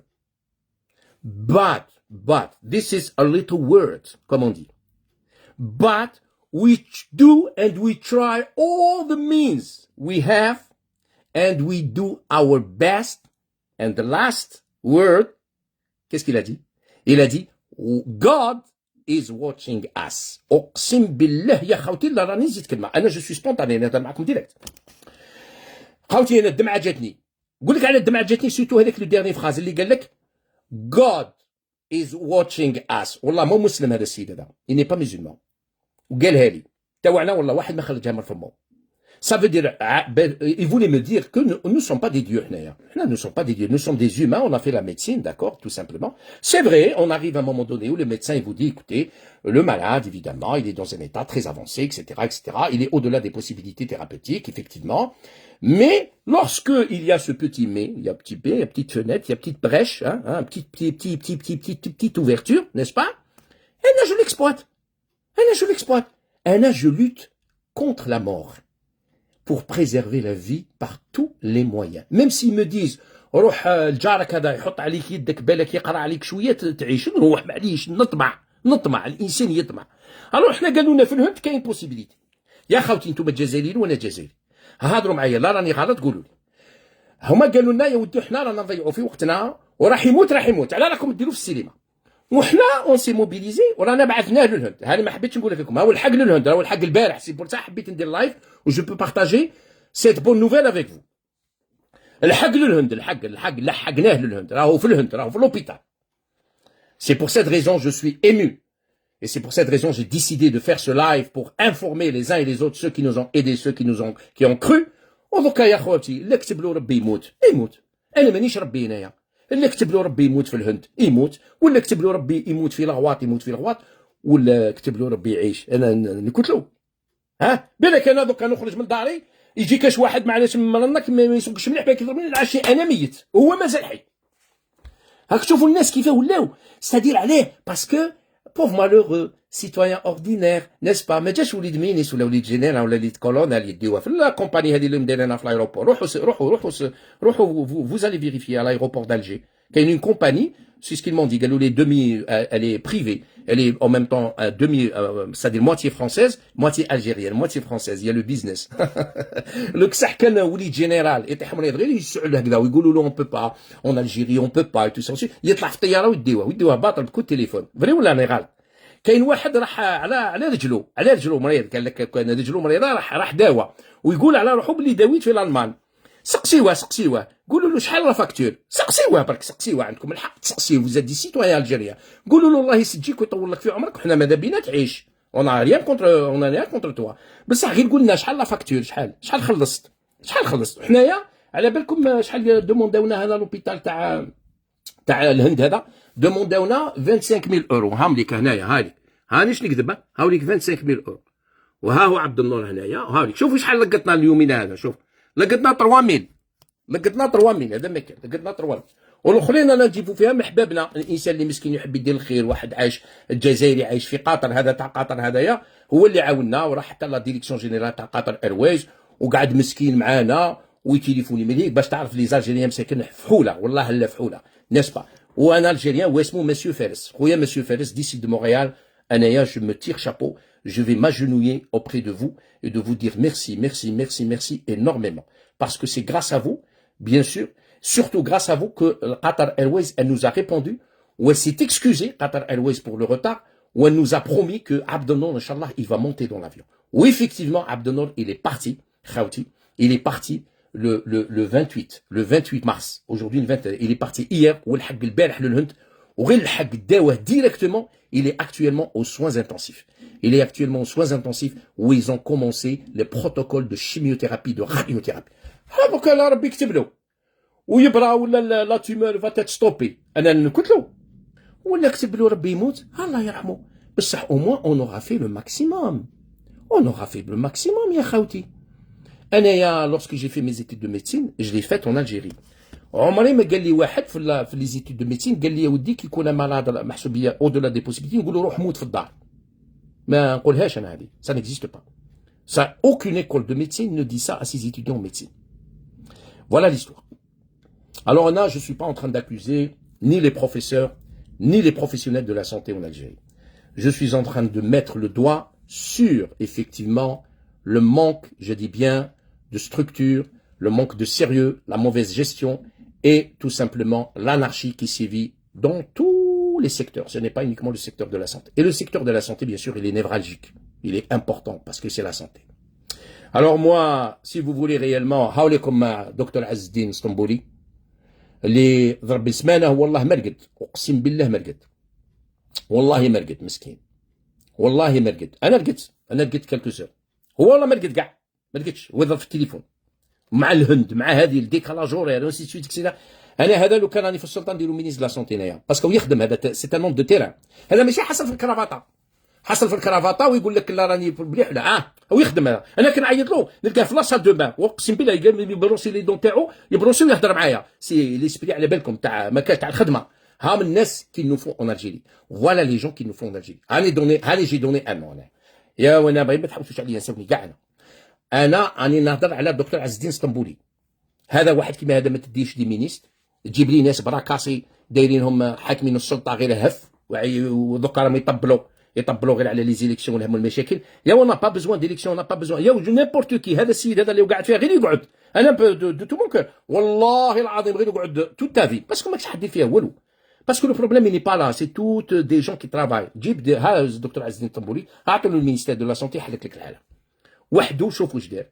Speaker 1: But, this is a little word, comme on dit. But we do and we try all the means we have and we do our best. And the last word, qu'est-ce qu'il a dit? Il a dit God is watching us. اقسم بالله يا خوتي لا راني نزيد كلمه انا جو سوي سبونطاني نهضر معكم ديريكت خوتي انا الدمعه جاتني نقول لك على الدمعه جاتني سيتو هذاك لو ديرني فراز اللي قال لك God is watching us والله مو مسلم هذا السيد هذا il n'est pas musulman وقالها لي توعنا والله واحد ما خرجها من فمه. Ça veut dire, il voulait me dire que nous ne sommes pas des dieux. Nous ne sommes pas des dieux, nous sommes des humains, on a fait la médecine, d'accord, tout simplement. C'est vrai, on arrive à un moment donné où le médecin il vous dit, écoutez, le malade, évidemment, il est dans un état très avancé, etc., etc. Il est au-delà des possibilités thérapeutiques, effectivement. Mais lorsque il y a ce petit mais, il y a petit b, il y a petite fenêtre, il y a petite brèche, petite ouverture, n'est-ce pas? Et là, je l'exploite. Et là, je lutte contre la mort. Pour préserver la vie par tous les moyens. Même s'ils me disent روح لجارك هذا يحط عليك يدك بالك يقرا عليك شويه تعيش نروح معليش نطمع الانسان يطمع. الو حنا قالوا لنا في الهند كاين بوسيبيليتي يا خوتي انتم جزائريين وانا جزائري هضروا معايا لا راني غلط قولوا لي هما قالوا لنا يا ودي حنا رانا نضيعوا في وقتنا وراح يموت على راكم ديروا في السينما وحنا اون سي موبيليزي ورانا بعثناه للهند. هذا ما حبيتش نقول لكم، هو الحق للهند، هو الحق البارح. سي بور سا حبيت ندير لايف و جو بو بارطاجي سيت بون نوفيل افيك فو. الحق للهند، الحق لحقناه للهند، راهو في الهند، راهو في لوبيتال. C'est pour cette raison je suis ému. Et c'est pour cette raison j'ai décidé de faire ce live pour informer les uns et les autres, ceux qui nous ont aidés, ceux qui ont cru. ودوكا يا خواتي اللي كتب له ربي يموت يموت. انا مانيش ربي هنايا. اللي كتب له ربي يموت في الهند يموت، ولا كتب له ربي يموت في لغواط يموت في لغواط، ولا كتب له ربي يعيش. انا نكت له ها بالك انا دوكا نخرج من داري يجي كاش واحد معليش مرنك ما يسوقش مليح باك يضربني العشي انا ميت وهو مازال حي. هاك تشوفوا الناس كيف ولاو ستادير عليه باسكو بوف مالوغو سيتويان اوردينير نيس با. ما جاش وليد مينيس ولا وليد جينيرال ولا وليد كولونيل يديوها في الكومباني هذه اللي مديرينها في الايروبور. روحوا vous allez vérifier à l'aéroport d'Alger qu'il y a une compagnie, c'est ce qu'ils m'ont dit, قالوا لي demi elle est privée, elle est en même temps demi c'est-à-dire moitié française moitié algérienne moitié française. Il y a le business. le كسح كان وليد جينيرال يطيح من غير يسعوا له هكذا ويقولوا له on peut pas en Algérie on peut pas et tout ça. يطلع في الطياره ويديوها باطل بكل تليفون. فري ولا انا غلط؟ كاين واحد راح على رجله مريض، قال لك كان رجله مريضه راح داوى ويقول على روحو بلي داويت في الالمان. سقسيوه قولوا له شحال لا فاكتور، سقسيوه برك سقسيوه، عندكم الحق تسقسيوه، vous êtes des citoyens algériens. قولوا له الله يسجيك ويطول لك في عمرك وحنا ماذا بينا تعيش. اون ريان كونتر توا، بصح غير قلنا شحال لا فاكتور، شحال خلصت حنايا على بالكم شحال دومونداونا هذا لوبيتال تاع الهند هذا دومونداونا 25000 اورو. هامليك هنايا هانيش نكذب، هاوليك 25000 اورو. وها هو عبد النور هنايا هاوليك. شوفوا شحال لقطنا اليومين هذا، شوف لقطنا 3000 هذا ما كان، لقطنا 3000. والاخرين انا نجيبوا فيها من احبابنا، الانسان اللي مسكين يحب يدير الخير، واحد عايش الجزائري عايش في قطر، هذا تاع قطر هذايا هو اللي عاوننا وراح حتى لا ديريكسيون جينيرال تاع قطر ايرويز وقعد مسكين معانا ويتيليفوني مليك باش تعرف لي زالجيريان مساكن فحوله والله لا فحوله نسبا. وانا الجيريان واسمه مسيو فارس، خويا مسيو فارس ديسي دو مونريال. انايا جو مو تير شابو، je vais m'agenouiller auprès de vous et de vous dire merci énormément. Parce que c'est grâce à vous, bien sûr, surtout grâce à vous que Qatar Airways, elle nous a répondu, ou elle s'est excusée, Qatar Airways, pour le retard, ou elle nous a promis que Abdelnour, Inch'Allah, il va monter dans l'avion. Ou effectivement, Abdelnour, il est parti, Khawti, il est parti le 28 mars. Aujourd'hui, il est parti hier, ou le Berh le Hunt, ou le Hag Dawa directement, il est actuellement aux soins intensifs. Il est actuellement aux soins intensifs où ils ont commencé les protocoles de chimiothérapie, de radiothérapie. Donc là, Rabbi كتب له ويبرا ولا لا تيمور فات ستوبي، انا نقول له ولا كتب له ربي يموت الله يرحمه. بصح au moins on aura fait le maximum. On aura fait le maximum يا خوتي. انايا lorsque j'ai fait mes études de médecine, je l'ai fait en Algérie. عمري ما قال لي واحد في لي زيتود دو ميديسين قال لي يا ودي كي يكون مالاد محسوبيه او دولا دي بوسيبيتي نقول له روح موت في الدار. ما نقولهاش انا هذه، ça n'existe pas. Ça, aucune école de médecine ne dit ça à ses étudiants en médecine. Voilà l'histoire. Alors là, je ne suis pas en train d'accuser ni les professeurs, ni les professionnels de la santé en Algérie. Je suis en train de mettre le doigt sur, effectivement, le manque, je dis bien, de structure, le manque de sérieux, la mauvaise gestion et tout simplement l'anarchie qui sévit dans tous les secteurs. Ce n'est pas uniquement le secteur de la santé. Et le secteur de la santé, bien sûr, il est névralgique. Il est important parce que c'est la santé. Alors moi, si vous voulez réellement, حاولكم مع دكتور عز الدين اسطنبولي اللي ضرب سمانه والله ما رقد، اقسم بالله ما رقد، والله ما رقد مسكين، والله ما رقد. انا رقدت كالكو سور، هو والله ما رقد كاع، ما رقدش، هو يضرب في التليفون مع الهند مع هذه الديكالاجور اكسيتيرا. انا هذا لو كان راني في السلطه نديرو مينيس لا سونتي هنايا باسكو يخدم هذا سي ان نوم دو تيران. هذا ماشي حصل في الكرافاطه، حصل في الكرافاطه ويقول لك لا راني مليح لا هو يخدم هذا. انا كنعيط له نلقاه في لاصال دو بان واقسم بالله يبروسي لي دون تاعو يبروسي ويهضر معايا. سي ليسبري على بالكم تاع مكان تاع الخدمه. ها من الناس كي نو فون اون الجيري، فوالا لي جون كي نو فون اون الجيري. هاني جي دوني ان انا يا وانا باغي ما تحوسوش عليا نساوني كاع. انا راني نهضر على الدكتور عز الدين اسطنبولي. هذا واحد كيما هذا ما تديش دي مينيست، تجيب لي ناس براكاسي دايرينهم حاكمين السلطه غير هف ودوكا راهم يطبلوا غير على لي زيليكسيون ولا هما المشاكل. يا ونا با بزوان ديليكسيون، با بزوان يا نيمبورت كي. هذا السيد هذا اللي قاعد فيها غير يقعد، انا دو تو مون كور والله العظيم غير يقعد تو تافي باسكو ماكش حد فيها والو. Parce que le problème, il n'est pas là. C'est toutes des gens qui travaillent. جيب الدكتور عز الدين الطنبولي اعطوا له المينيستير دو لا سونتي يحلك لك الحاله. وحده شوف واش دار.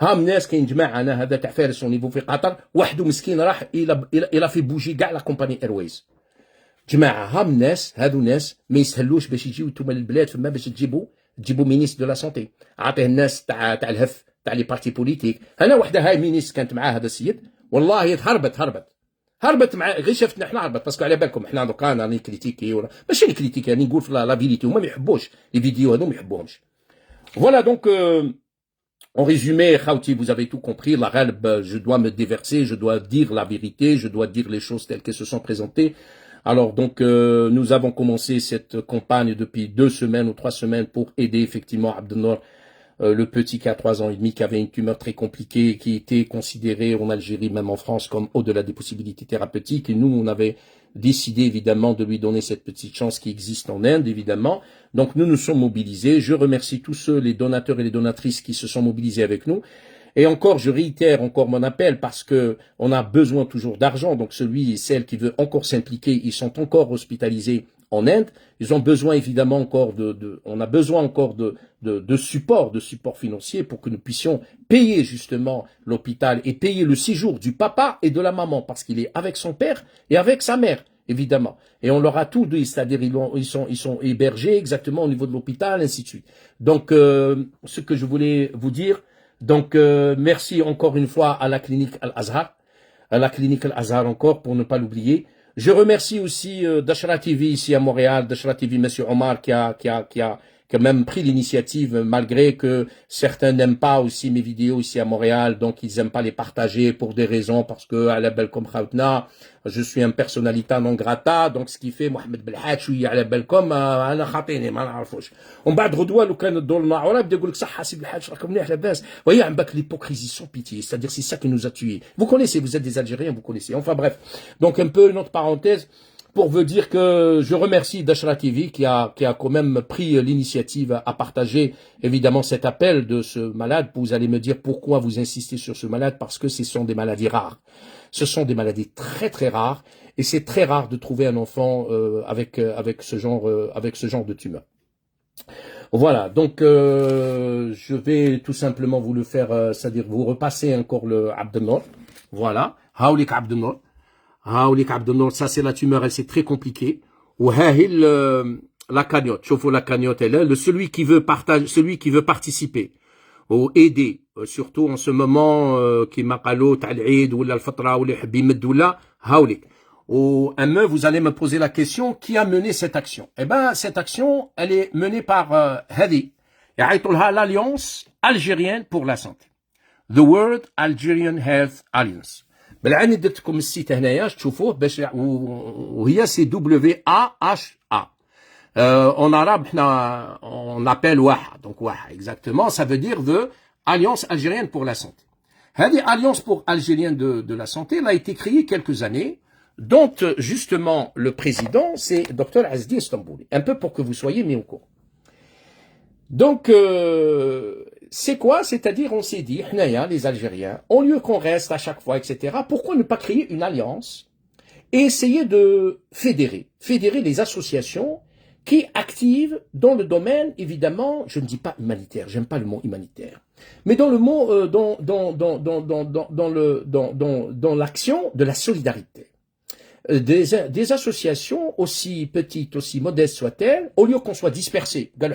Speaker 1: هام ناس كاين جماعه انا هذا تاع فارس ونيفو في قطر وحده مسكين راح الى في بوجي كاع لا كومباني ايرويز. جماعه هام ناس هادو ناس ما يسهلوش باش يجيو نتوما للبلاد فما باش تجيبوا مينيستر دو لا سونتي. عاطيه الناس تاع الهف تاع لي بارتي بوليتيك. انا وحده هاي مينيستر كانت معاه هذا السيد والله هربت مع غير شفتنا احنا هربت باسكو على بالكم احنا دوكا راني كريتيكي ولا ماشي كريتيكي راني نقول في لا فيريتي هما ما يحبوش لي فيديو هذو ما يحبوهمش. فوالا دونك en résumé, Khawti, vous avez tout compris, la Ghalb, je dois me déverser, je dois dire la vérité, je dois dire les choses telles qu'elles se sont présentées. Alors donc, nous avons commencé cette campagne depuis 2 semaines ou 3 semaines pour aider effectivement Abdelnour, le petit qui a 3 ans et demi, qui avait une tumeur très compliquée, qui était considérée en Algérie, même en France, comme au-delà des possibilités thérapeutiques. Et nous, on avait décidé évidemment de lui donner cette petite chance qui existe en Inde, évidemment. Donc nous nous sommes mobilisés. Je remercie tous ceux, les donateurs et les donatrices qui se sont mobilisés avec nous. Et encore, je réitère encore mon appel parce que on a besoin toujours d'argent. Donc celui et celle qui veut encore s'impliquer, ils sont encore hospitalisés en Inde. Ils ont besoin évidemment encore on a besoin encore de support financier pour que nous puissions payer justement l'hôpital et payer le séjour du papa et de la maman parce qu'il est avec son père et avec sa mère. Évidemment. Et on leur a tout dit, c'est-à-dire ils sont hébergés exactement au niveau de l'hôpital, ainsi de suite. Donc, ce que je voulais vous dire, donc merci encore une fois à la clinique Al-Azhar, encore pour ne pas l'oublier. Je remercie aussi Dashra TV ici à Montréal, Dashra TV, Monsieur Omar, qui a même pris l'initiative, malgré que certains n'aiment pas aussi mes vidéos ici à Montréal, donc ils n'aiment pas les partager pour des raisons, parce que à la belle comme Khaoutna, je suis un personnalité non grata, donc ce qui fait Mohamed Belhad, je suis à la belle comme انا خاطيني ما نعرفوش. ومن بعد غدوه لو كان الدور المعوره بدا يقول لك صح حسيب الحاج راكم مليح لاباس. وهي عم باك l'hypocrisie sans pitié, c'est-à-dire c'est ça qui nous a tués. Vous connaissez, vous êtes des Algériens, vous connaissez. Enfin bref. Donc un peu une autre parenthèse pour vous dire que je remercie Dashra TV qui a quand même pris l'initiative à partager évidemment cet appel de ce malade. Vous allez me dire pourquoi vous insistez sur ce malade, parce que ce sont des maladies rares. Ce sont des maladies très très rares et c'est très rare de trouver un enfant avec ce genre de tumeur. Voilà, donc je vais tout simplement vous le faire, c'est-à-dire vous repasser encore le Abdelnour. Voilà, Haoulik Abdelnour. Haoulik Abdelnour, ça c'est la tumeur, elle c'est très compliqué. Ou la cagnotte, chauffe la cagnotte, elle est celui qui veut participer ou aider, surtout en ce moment qui maqalo تاع العيد ولا الفطرة ولا يحب يمد ولا هاوليك. Ou vous allez me poser la question, qui a mené cette action? Eh ben, cette action, elle est menée par Hadi. يعيطولها l'Alliance algérienne pour la santé. The World Algerian Health Alliance. بالعاني درت لكم السيت هنايا تشوفوه باش وهي سي WAHA. En arabe, on appelle WAHA. Donc WAHA, exactement, ça veut dire The Alliance Algérienne pour la Santé. Cette Alliance pour Algérienne de la Santé, elle a été créée quelques années, dont justement le président, c'est Dr Azdi Istanbuli. Un peu pour que vous soyez mis au courant. Donc, c'est quoi? C'est-à-dire, on s'est dit, les Algériens, au lieu qu'on reste à chaque fois, etc., pourquoi ne pas créer une alliance et essayer de fédérer les associations qui active dans le domaine, évidemment, je ne dis pas humanitaire, j'aime pas le mot humanitaire, mais dans le mot, dans l'action de la solidarité. Des associations aussi petites, aussi modestes soient-elles, au lieu qu'on soit dispersés. Il y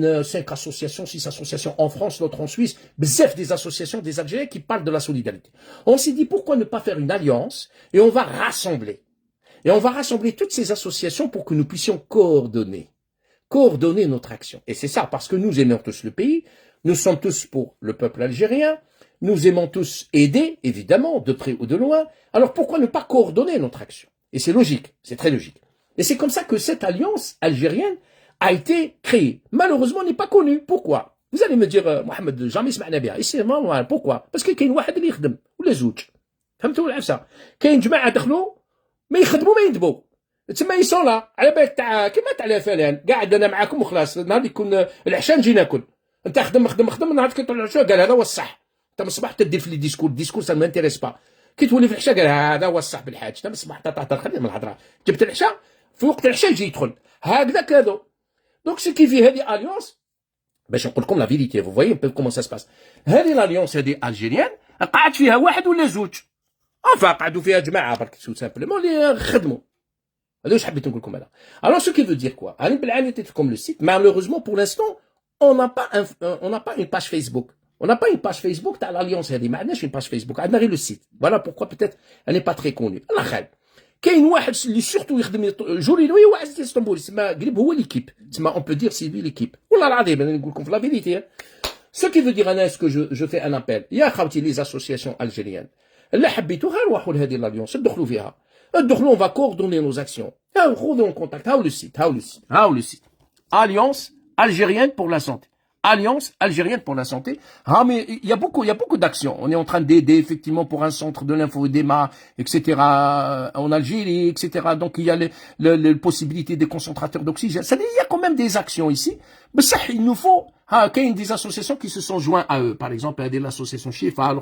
Speaker 1: a 5 associations, 6 associations en France, l'autre en Suisse, des associations des Algériens qui parlent de la solidarité. On s'est dit pourquoi ne pas faire une alliance et on va rassembler. Et on va rassembler toutes ces associations pour que nous puissions coordonner notre action. Et c'est ça, parce que nous aimons tous le pays, nous sommes tous pour le peuple algérien, nous aimons tous aider, évidemment, de près ou de loin. Alors pourquoi ne pas coordonner notre action? Et c'est logique, c'est très logique. Et c'est comme ça que cette alliance algérienne a été créée. Malheureusement, elle n'est pas connue. Pourquoi? Vous allez me dire, Mohamed, jamais سمعنا بها. Et c'est vraiment, pourquoi? Parce que كاين واحد اللي يخدم ولا زوج. فهمتوا العفسة؟ كاين جماعة دخلوا ما يخدموا ما يندبوا. تسمى يسولا على بالك تاع كيما تاع الفلان قاعد انا معاكم وخلاص نهار يكون العشاء نجي ناكل. انت خدم نهار كيطلع العشاء قال هذا هو الصح. انت من الصباح تدير في لي ديسكور ça ne m'intéresse pas. كي تولي في العشاء قال هذا هو الصاحب الحاج انت بالصباح طاطا خلينا من الهضره جبت العشاء في وقت العشاء يجي يدخل هكذا كادو دونك سي كي في هذه اليونس باش نقول لكم لا فيريتي فو فويي كومون سا سباس هذه الاليونس هذه الجيريان قعد فيها واحد ولا زوج enfin قعدوا فيها جماعه برك سو سامبلومون اللي خدموا هذا واش حبيت نقول لكم انا alors ce qui veut dire quoi انا بالعاني لكم لو سيت malheureusement pour l'instant on n'a pas une page Facebook on n'a pas une page Facebook تاع l'alliance هذه ما عندناش une page Facebook عندنا غير لو سيت voilà pourquoi peut-être elle n'est pas très connue الله خير كاين واحد اللي سورتو يخدم جولي لوي واحد في اسطنبول تسمى قريب هو ليكيب تسمى اون بو دير سي لي ليكيب والله العظيم انا نقول لكم في لا فيريتي ce qui veut dire انا اسكو جو في ان ابل يا خاوتي لي اسوسياسيون الجيريان اللي حبيتوا غير روحوا لهذه الاليونس تدخلوا فيها ادخلوا on va coordonner nos actions خذوا contact هاو لو سيت alliance algérienne pour la santé Alliance algérienne pour la santé. Ah, mais il y a beaucoup d'actions. On est en train d'aider, effectivement, pour un centre de lymphodéma, etc., en Algérie, etc. Donc, il y a les possibilités des concentrateurs d'oxygène. C'est-à-dire, il y a quand même des actions ici. Mais ça, il nous faut, qu'il y ait des associations qui se sont jointes à eux. Par exemple, il y a l'association Chifa,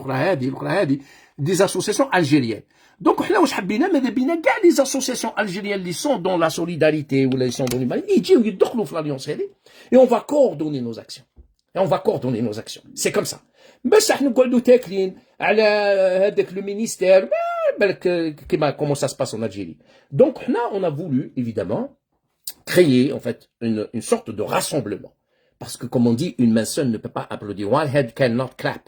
Speaker 1: des associations algériennes. Donc, là où je habite, mais les associations algériennes, qui sont dans la solidarité, ou les sont dans l'humanité, ils disent, ils doivent faire l'alliance, et on va coordonner nos actions. Et on va coordonner nos actions. C'est comme ça. بس احنا نقعدوا تاكلين على هذاك لو مينيستير بالك كيما comment ça se passe en Algérie. Donc on a voulu évidemment créer en fait une sorte de rassemblement parce que comme on dit une main seule ne peut pas applaudir, one head cannot clap.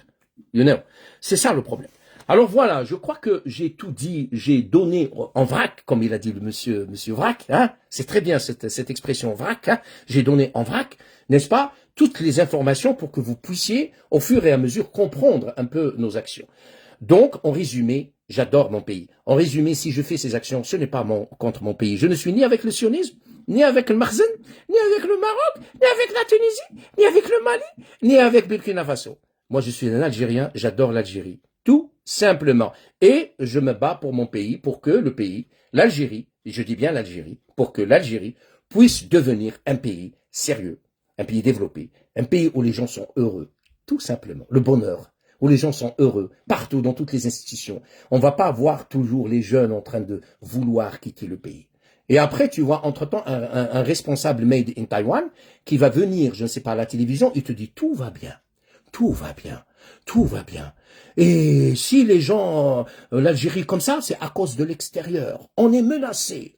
Speaker 1: You know. C'est ça le problème. Alors voilà, je crois que j'ai tout dit, j'ai donné en vrac, comme il a dit le monsieur Vrac, hein. C'est très bien cette expression vrac, hein. J'ai donné en vrac, n'est-ce pas, toutes les informations pour que vous puissiez, au fur et à mesure, comprendre un peu nos actions. Donc, en résumé, j'adore mon pays. En résumé, si je fais ces actions, ce n'est pas contre mon pays. Je ne suis ni avec le sionisme, ni avec le Makhzen, ni avec le Maroc, ni avec la Tunisie, ni avec le Mali, ni avec Burkina Faso. Moi, je suis un Algérien, j'adore l'Algérie. Tout simplement. Et je me bats pour mon pays, pour que le pays, l'Algérie, et je dis bien l'Algérie, pour que l'Algérie puisse devenir un pays sérieux, un pays développé, un pays où les gens sont heureux, tout simplement. Le bonheur, où les gens sont heureux, partout, dans toutes les institutions. On va pas voir toujours les jeunes en train de vouloir quitter le pays. Et après, tu vois, entre-temps, un responsable made in Taiwan qui va venir, je ne sais pas, à la télévision, il te dit tout va bien, tout va bien, tout va bien. Et si les gens, l'Algérie comme ça, c'est à cause de l'extérieur. On est menacé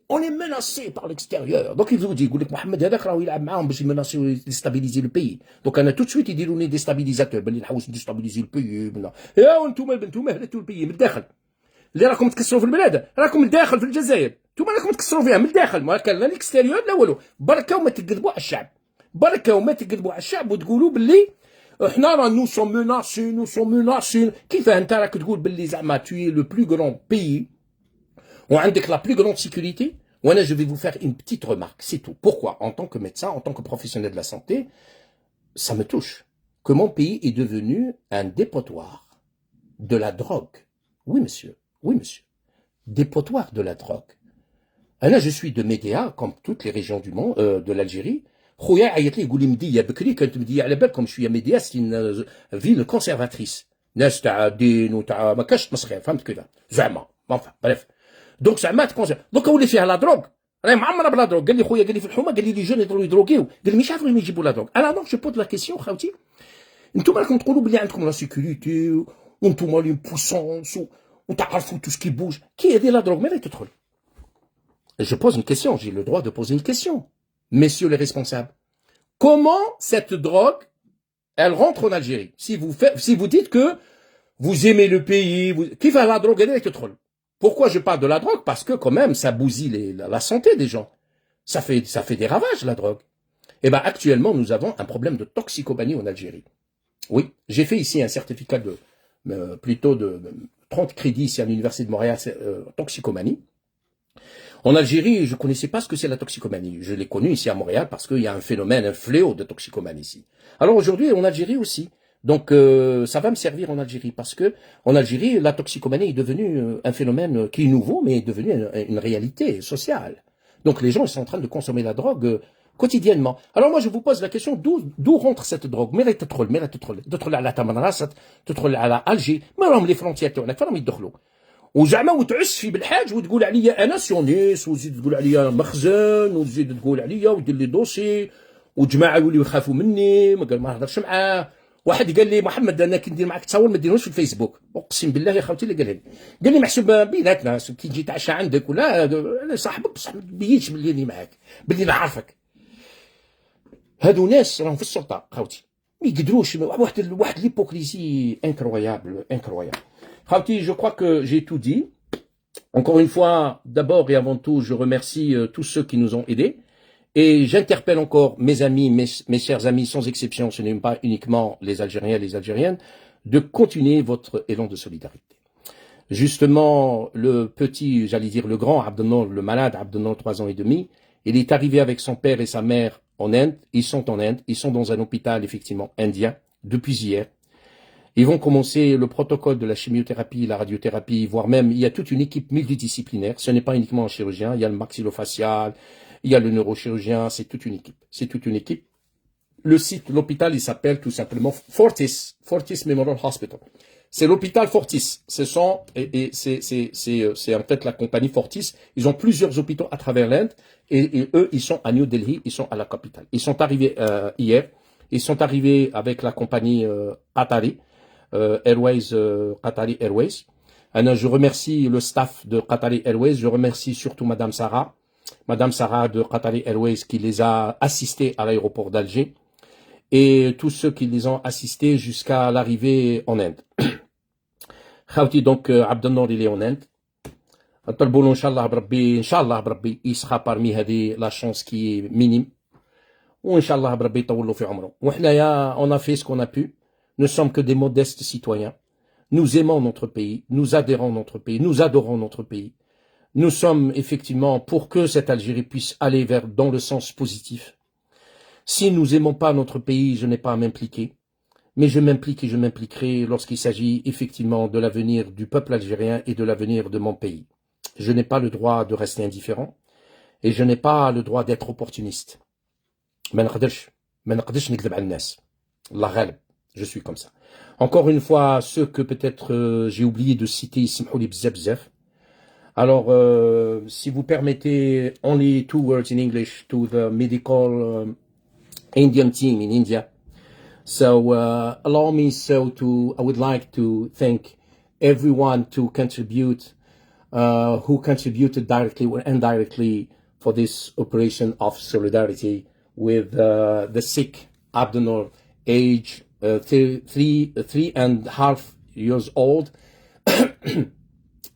Speaker 1: par l'extérieur. Donc il vous dit, Mohamed هذاك راهو يلعب معاهم باش يمناسيو يستابيليزي le pays. Donc انا tout de suite يديروا لي ديستابيليزاتور بلي نحوس نديستابيليزي البي يا وانتم البنتوما هلتوا البي من الداخل. اللي راكم تكسروا في البلاد راكم من الداخل في الجزائر. انتم راكم تكسروا فيها من الداخل ما كان لا الاكستيريور لا والو. بركه وما تكذبوا على الشعب. بركه وما تكذبوا على الشعب وتقولوا باللي احنا راه nous sommes menacés كيف انت راك تقول باللي زعما tu es le plus grand pays وعندك la plus grande sécurité وانا je vais vous faire une petite remarque c'est tout. Pourquoi? En tant que médecin, en tant que professionnel de la santé, ça me touche que mon pays est devenu un dépotoir de la drogue. Oui monsieur, dépotoir de la drogue. Là je suis de Médéa comme toutes les régions du monde de l'Algérie. خويا عيط لي يقول لي مديه بكري كانت مديه على بالكم شويه مديه سي فيل كونسيرفاتريس ناس تاع الدين وتاع ما كاش تمسخير فهمت كذا زعما enfin bref دونك زعما دوكا ولي فيها لا دروغ راهي معمره بلا دروغ قال لي خويا قال لي في الحومه قال لي لي جون يضروا يدروغيو قال لي مش عارف وين يجيبوا لا دروغ انا دونك جو بوت لا كيسيون خاوتي انتم راكم تقولوا بلي عندكم لا سيكوريتي وانتم لي بوسونس وتعرفوا تو سكي بوج كي هذه لا دروغ مين تدخل je pose une question j'ai le droit de poser une question. Messieurs les responsables, comment cette drogue, elle rentre en Algérie? Si vous dites que vous aimez le pays, qui va la drogue avec le troll? Pourquoi je parle de la drogue? Parce que quand même, ça bousille la santé des gens. Ça fait des ravages, la drogue. Eh ben, actuellement, nous avons un problème de toxicomanie en Algérie. Oui, j'ai fait ici un certificat plutôt de 30 crédits ici à l'Université de Montréal, toxicomanie. En Algérie, je ne connaissais pas ce que c'est la toxicomanie. Je l'ai connu ici à Montréal parce qu'il y a un phénomène, un fléau de toxicomanie ici. Alors aujourd'hui, en Algérie aussi. Donc ça va me servir en Algérie parce que en Algérie, la toxicomanie est devenue un phénomène qui est nouveau, mais est devenu une réalité sociale. Donc les gens ils sont en train de consommer la drogue quotidiennement. Alors moi je vous pose la question, d'où rentre cette drogue? Mais تدخل على تمنراست, تدخل على Alger, ما راهم les frontières تاعنا فراهم يدخلوا. وزعما وتعس في بالحاج وتقول عليا انا سيونيس وتزيد تقول عليا مخزن وتزيد تقول عليا ودير لي دوسي وجماعه يوليو يخافوا مني ما نهضرش معاه. واحد قال لي محمد انا كي ندير معاك تصاور ما ديروش في الفيسبوك. اقسم بالله يا خوتي اللي قالها لي. قال لي محسوب بيناتنا كي تجي تعشى عندك ولا انا صاحبك بصح ما تبينش باللي راني معاك باللي نعرفك. هادو ناس راهم في السلطه خوتي ما يقدروش واحد ليبوكريسي انكرويابل انكرويابل. خوتي جو كخوا كو جي تو دي. Encore une fois, d'abord et avant tout, je remercie tous ceux qui nous ont aidés. Et j'interpelle encore mes amis, mes chers amis, sans exception, ce n'est pas uniquement les Algériens et les Algériennes, de continuer votre élan de solidarité. Justement, le petit, j'allais dire le grand Abdelnour, le malade Abdelnour, 3 ans et demi, il est arrivé avec son père et sa mère en Inde. Ils sont en Inde, ils sont dans un hôpital effectivement indien depuis hier. Ils vont commencer le protocole de la chimiothérapie, la radiothérapie, voire même il y a toute une équipe multidisciplinaire. Ce n'est pas uniquement un chirurgien, il y a le maxillofacial, il y a le neurochirurgien, c'est toute une équipe. C'est toute une équipe. Le site, l'hôpital, il s'appelle tout simplement Fortis, Fortis Memorial Hospital. C'est l'hôpital Fortis. Ce sont, et c'est en fait la compagnie Fortis. Ils ont plusieurs hôpitaux à travers l'Inde et eux, ils sont à New Delhi, ils sont à la capitale. Ils sont arrivés hier. Ils sont arrivés avec la compagnie Qatari Airways, Qatari Airways. Alors, je remercie le staff de Qatari Airways. Je remercie surtout Madame Sarah de Qatari Airways qui les a assistés à l'aéroport d'Alger et tous ceux qui les ont assistés jusqu'à l'arrivée en Inde. Khawti, donc Abdelnour il est en Inde. نطلبوا Inch'Allah بربي Inch'Allah بربي il sera parmi هذه la chance qui est minime. وإنشالله بربي يطول له في عمره. وحنايا on a fait ce qu'on a pu. Nous sommes que des modestes citoyens. Nous aimons notre pays, nous adhérons notre pays, nous adorons notre pays. Nous sommes effectivement pour que cette Algérie puisse aller dans le sens positif. Si nous aimons pas notre pays, je n'ai pas à m'impliquer. Mais je m'implique et je m'impliquerai lorsqu'il s'agit effectivement de l'avenir du peuple algérien et de l'avenir de mon pays. Je n'ai pas le droit de rester indifférent et je n'ai pas le droit d'être opportuniste. ما نقدرش نكذب على الناس. الله غالب. Je suis comme ça. Encore une fois, ceux que peut-être j'ai oublié de citer, يسمحوا لي بزاف. Alors, si vous permettez, only 2 words in English to the medical Indian team in India. So, allow me I would like to thank everyone to contribute, who contributed directly or indirectly for this operation of solidarity with the sick Abdelnour, age 3.5 years old.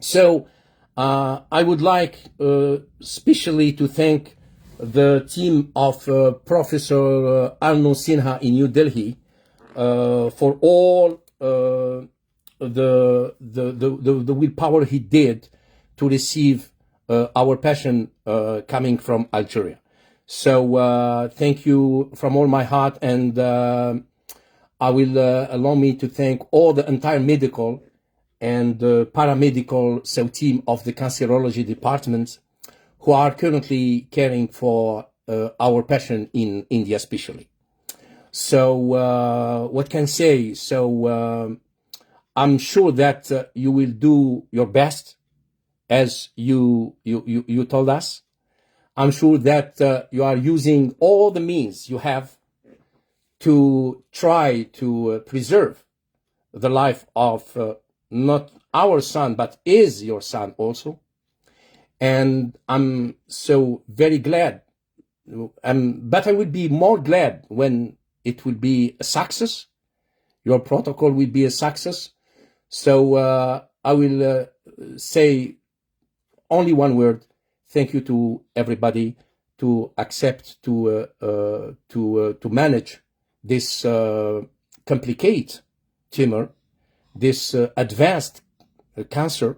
Speaker 1: So, I would like especially to thank the team of Professor Arno Sinha in New Delhi for all the willpower he did to receive our patient coming from Algeria. So thank you from all my heart, and I will allow me to thank all the entire medical and paramedical team of the cancerology department who are currently caring for our patient in India especially. So what can I say? So I'm sure that you will do your best as you told us. I'm sure that you are using all the means you have to try to preserve the life of not our son, but is your son also. And I'm so very glad. But I would be more glad when it will be a success. Your protocol will be a success. So I will say only one word. Thank you to everybody to accept to manage this complicated tumor, this advanced cancer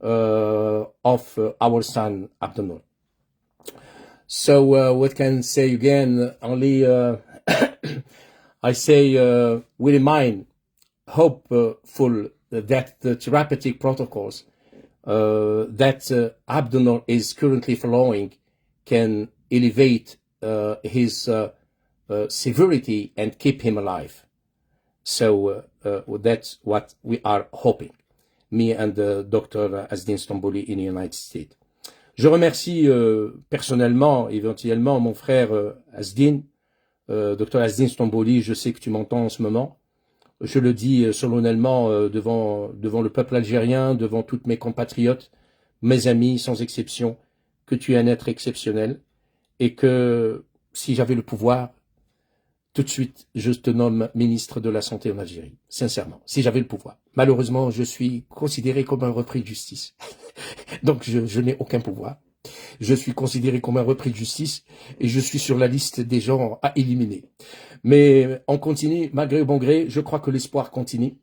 Speaker 1: of our son Abdelnour. So what can I say again? Only I say we remain hopeful that the therapeutic protocols that Abdelnour is currently following can elevate his severity and keep him alive. So that's what we are hoping. me and Dr. Asdin Stambouli in the United States. Je remercie personnellement, éventuellement, mon frère Asdin, Dr. Asdin Stambouli, je sais que tu m'entends en ce moment. Je le dis solennellement devant le peuple algérien, devant tous mes compatriotes, mes amis, sans exception, que tu es un être exceptionnel et que si j'avais le pouvoir, tout de suite, je te nomme ministre de la Santé en Algérie, sincèrement, si j'avais le pouvoir. Malheureusement, je suis considéré comme un repris de justice, donc je n'ai aucun pouvoir. Je suis considéré comme un repris de justice et je suis sur la liste des gens à éliminer. Mais on continue, malgré au bon gré, je crois que l'espoir continue.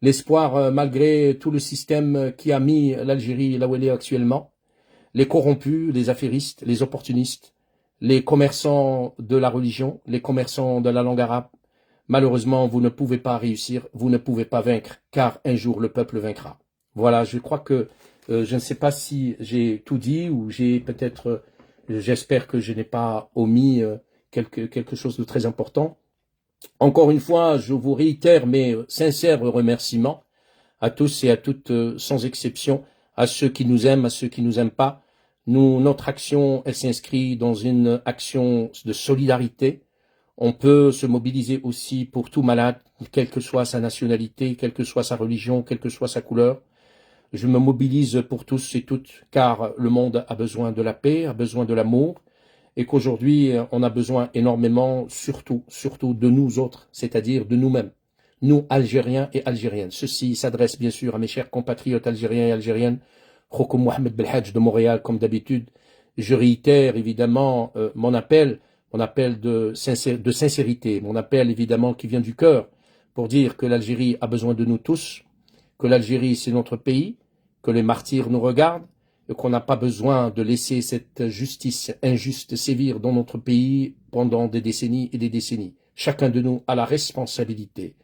Speaker 1: L'espoir, malgré tout le système qui a mis l'Algérie là où elle est actuellement, les corrompus, les affairistes, les opportunistes, les commerçants de la religion, les commerçants de la langue arabe, malheureusement, vous ne pouvez pas réussir, vous ne pouvez pas vaincre, car un jour le peuple vaincra. Voilà, je crois que je ne sais pas si j'ai tout dit ou j'ai peut-être, j'espère que je n'ai pas omis quelque chose de très important. Encore une fois, je vous réitère mes sincères remerciements à tous et à toutes, sans exception, à ceux qui nous aiment, à ceux qui nous aiment pas. Notre action, elle s'inscrit dans une action de solidarité. On peut se mobiliser aussi pour tout malade, quelle que soit sa nationalité, quelle que soit sa religion, quelle que soit sa couleur. Je me mobilise pour tous et toutes, car le monde a besoin de la paix, a besoin de l'amour, et qu'aujourd'hui, on a besoin énormément, surtout de nous autres, c'est-à-dire de nous-mêmes, nous, Algériens et Algériennes. Ceci s'adresse bien sûr à mes chers compatriotes algériens et algériennes, Khokoum Mohamed Belhadj de Montréal, comme d'habitude. Je réitère évidemment mon appel de sincérité, mon appel évidemment qui vient du cœur, pour dire que l'Algérie a besoin de nous tous, que l'Algérie c'est notre pays, que les martyrs nous regardent, et qu'on n'a pas besoin de laisser cette justice injuste sévir dans notre pays pendant des décennies et des décennies. Chacun de nous a la responsabilité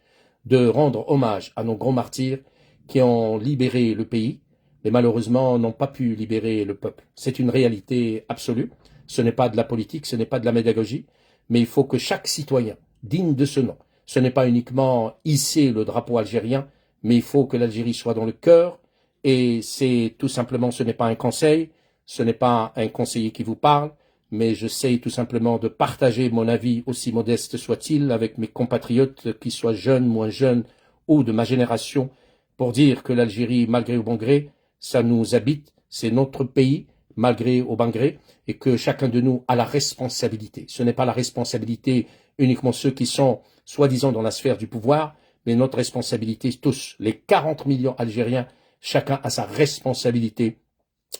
Speaker 1: de rendre hommage à nos grands martyrs qui ont libéré le pays, mais malheureusement n'ont pas pu libérer le peuple. C'est une réalité absolue. Ce n'est pas de la politique, ce n'est pas de la pédagogie, mais il faut que chaque citoyen, digne de ce nom, ce n'est pas uniquement hisser le drapeau algérien, mais il faut que l'Algérie soit dans le cœur, et c'est tout simplement, ce n'est pas un conseil, ce n'est pas un conseiller qui vous parle, mais j'essaie tout simplement de partager mon avis, aussi modeste soit-il, avec mes compatriotes, qu'ils soient jeunes, moins jeunes, ou de ma génération, pour dire que l'Algérie, malgré au bon gré, ça nous habite, c'est notre pays, malgré au bon gré, et que chacun de nous a la responsabilité. Ce n'est pas la responsabilité uniquement ceux qui sont soi-disant dans la sphère du pouvoir, mais notre responsabilité tous, les 40 millions Algériens, chacun a sa responsabilité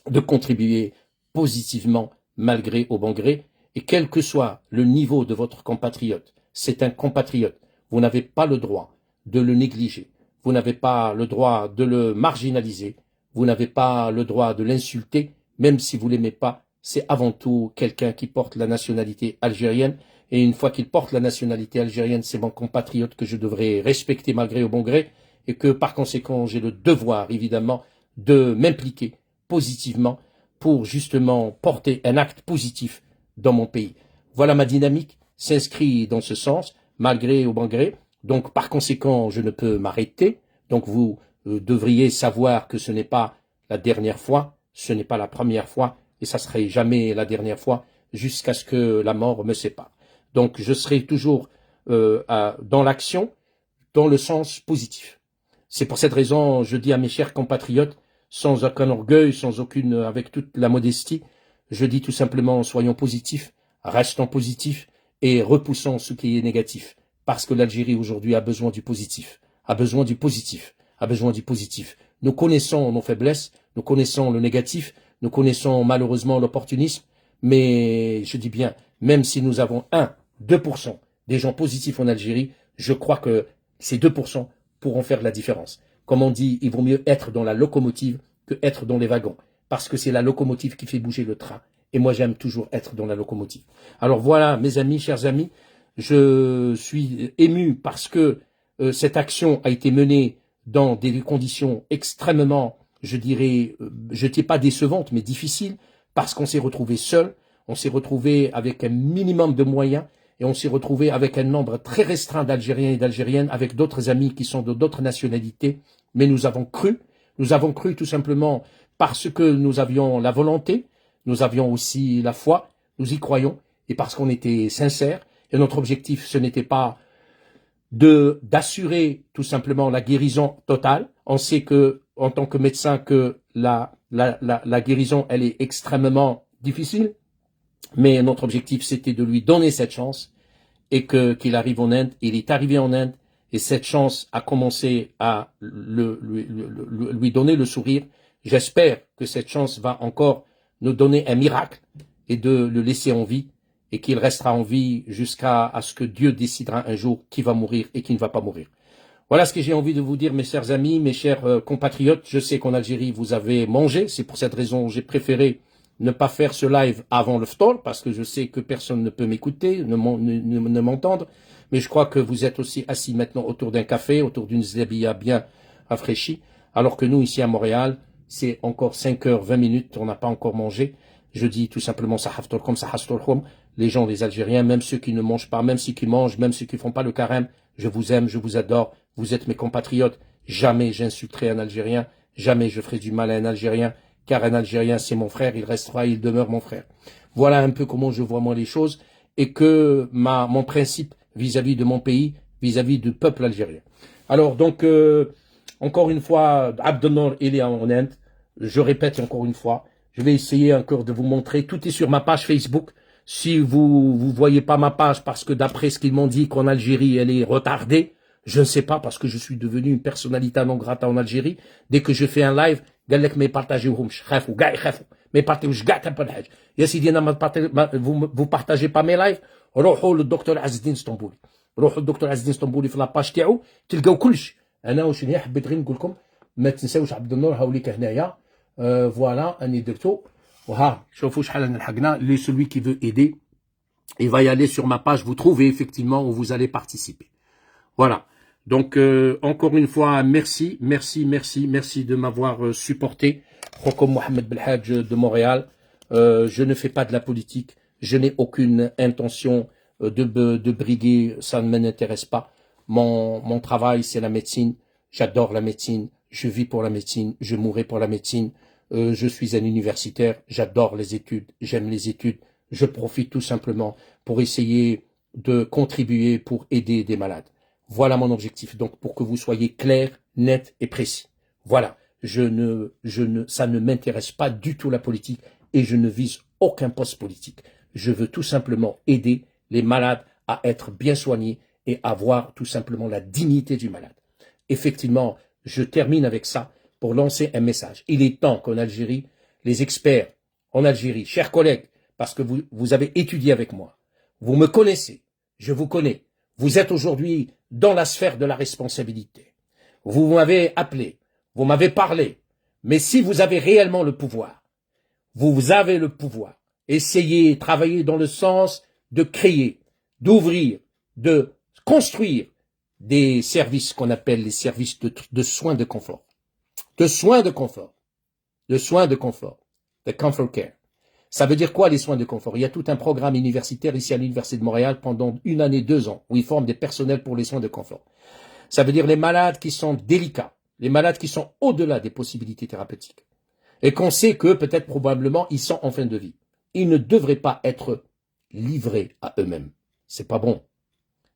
Speaker 1: de contribuer positivement malgré au bon gré, et quel que soit le niveau de votre compatriote, c'est un compatriote, vous n'avez pas le droit de le négliger, vous n'avez pas le droit de le marginaliser, vous n'avez pas le droit de l'insulter, même si vous l'aimez pas, c'est avant tout quelqu'un qui porte la nationalité algérienne, et une fois qu'il porte la nationalité algérienne, c'est mon compatriote que je devrais respecter malgré au bon gré, et que par conséquent, j'ai le devoir, évidemment, de m'impliquer positivement pour justement porter un acte positif dans mon pays. Voilà ma dynamique, s'inscrit dans ce sens, malgré au bon gré. Donc par conséquent, je ne peux m'arrêter. Donc vous devriez savoir que ce n'est pas la dernière fois, ce n'est pas la première fois, et ça serait jamais la dernière fois, jusqu'à ce que la mort me sépare. Donc je serai toujours dans l'action, dans le sens positif. C'est pour cette raison, je dis à mes chers compatriotes, sans aucun orgueil, avec toute la modestie, je dis tout simplement, soyons positifs, restons positifs et repoussons ce qui est négatif. Parce que l'Algérie aujourd'hui a besoin du positif, a besoin du positif, a besoin du positif. Nous connaissons nos faiblesses, nous connaissons le négatif, nous connaissons malheureusement l'opportunisme, mais je dis bien, même si nous avons 2% des gens positifs en Algérie, je crois que ces 2% pourront faire la différence. Comme on dit, il vaut mieux être dans la locomotive que être dans les wagons, parce que c'est la locomotive qui fait bouger le train. Et moi, j'aime toujours être dans la locomotive. Alors voilà, mes amis, chers amis, je suis ému parce que cette action a été menée dans des conditions extrêmement, je dirais, je ne dis pas décevantes, mais difficiles, parce qu'on s'est retrouvé seul, on s'est retrouvé avec un minimum de moyens, et on s'est retrouvé avec un nombre très restreint d'Algériens et d'Algériennes, avec d'autres amis qui sont de d'autres nationalités, mais nous avons cru, Nous avons cru tout simplement parce que nous avions la volonté, nous avions aussi la foi, nous y croyons, et parce qu'on était sincères. Et notre objectif, ce n'était pas d'assurer tout simplement la guérison totale. On sait que, en tant que médecin, que la guérison, elle est extrêmement difficile. Mais notre objectif, c'était de lui donner cette chance et qu'il arrive en Inde. Il est arrivé en Inde et cette chance a commencé à lui donner le sourire. J'espère que cette chance va encore nous donner un miracle et de le laisser en vie et qu'il restera en vie jusqu'à ce que Dieu décidera un jour qui va mourir et qui ne va pas mourir. Voilà ce que j'ai envie de vous dire, mes chers amis, mes chers compatriotes. Je sais qu'en Algérie, vous avez mangé. C'est pour cette raison que j'ai préféré ne pas faire ce live avant le ftor, parce que je sais que personne ne peut m'écouter, ne m'entendre. Mais je crois que vous êtes aussi assis maintenant autour d'un café, autour d'une zébia bien rafraîchie. Alors que nous, ici à Montréal, c'est encore 5h20, on n'a pas encore mangé. Je dis tout simplement, sahaftorkom, sahastorkom. Les gens, les Algériens, même ceux qui ne mangent pas, même ceux qui mangent, même ceux qui font pas le carême, je vous aime, je vous adore. Vous êtes mes compatriotes. Jamais j'insulterai un Algérien. Jamais je ferai du mal à un Algérien. Car un Algérien, c'est mon frère. Il restera, il demeure mon frère. Voilà un peu comment je vois moi les choses. Et que mon principe vis-à-vis de mon pays, vis-à-vis du peuple algérien. Alors donc, encore une fois, Abdelnour, il est en Inde. Je répète encore une fois. Je vais essayer encore de vous montrer. Tout est sur ma page Facebook. Si vous voyez pas ma page, parce que d'après ce qu'ils m'ont dit qu'en Algérie, elle est retardée, je ne sais pas, parce que je suis devenu une personnalité non grata en Algérie. Dès que je fais un live, قال لك ما يبارطاجيوهمش خافوا كاع يخافوا ما يبارطيوش كاع تبع الحاج يا سيدي انا vous partagez pas mes lives روحوا للدكتور عز الدين اسطنبولي روحوا للدكتور عز الدين اسطنبولي في لاباج تاعو تلقاو كلش انا واش اللي حبيت غير نقول لكم ما تنساوش عبد النور هاوليك هنايا فوالا اني درتو وها شوفوا شحال لحقنا لي celui qui veut aider il va y aller sur ma page vous trouvez effectivement où vous allez participer voilà. Donc, encore une fois, merci de m'avoir supporté. Comme Mohamed Belhadj de Montréal, je ne fais pas de la politique, je n'ai aucune intention de briguer, ça ne m'intéresse pas. Mon travail, c'est la médecine, j'adore la médecine, je vis pour la médecine, je mourrai pour la médecine, je suis un universitaire, j'adore les études, j'aime les études, je profite tout simplement pour essayer de contribuer pour aider des malades. Voilà mon objectif, donc pour que vous soyez clair, net et précis. Voilà, ça ne m'intéresse pas du tout la politique et je ne vise aucun poste politique. Je veux tout simplement aider les malades à être bien soignés et avoir tout simplement la dignité du malade. Effectivement, je termine avec ça pour lancer un message. Il est temps qu'en Algérie, les experts en Algérie, chers collègues, parce que vous avez étudié avec moi, vous me connaissez, je vous connais, vous êtes aujourd'hui dans la sphère de la responsabilité. Vous m'avez appelé, vous m'avez parlé, mais si vous avez réellement le pouvoir, vous avez le pouvoir. Essayez, travaillez dans le sens de créer, d'ouvrir, de construire des services qu'on appelle les services de soins de confort. De soins de confort. De soins de confort. De comfort care. Ça veut dire quoi les soins de confort? Il y a tout un programme universitaire ici à l'Université de Montréal pendant 1 année, 2 ans, où ils forment des personnels pour les soins de confort. Ça veut dire les malades qui sont délicats, les malades qui sont au-delà des possibilités thérapeutiques. Et qu'on sait que peut-être probablement ils sont en fin de vie. Ils ne devraient pas être livrés à eux-mêmes. C'est pas bon.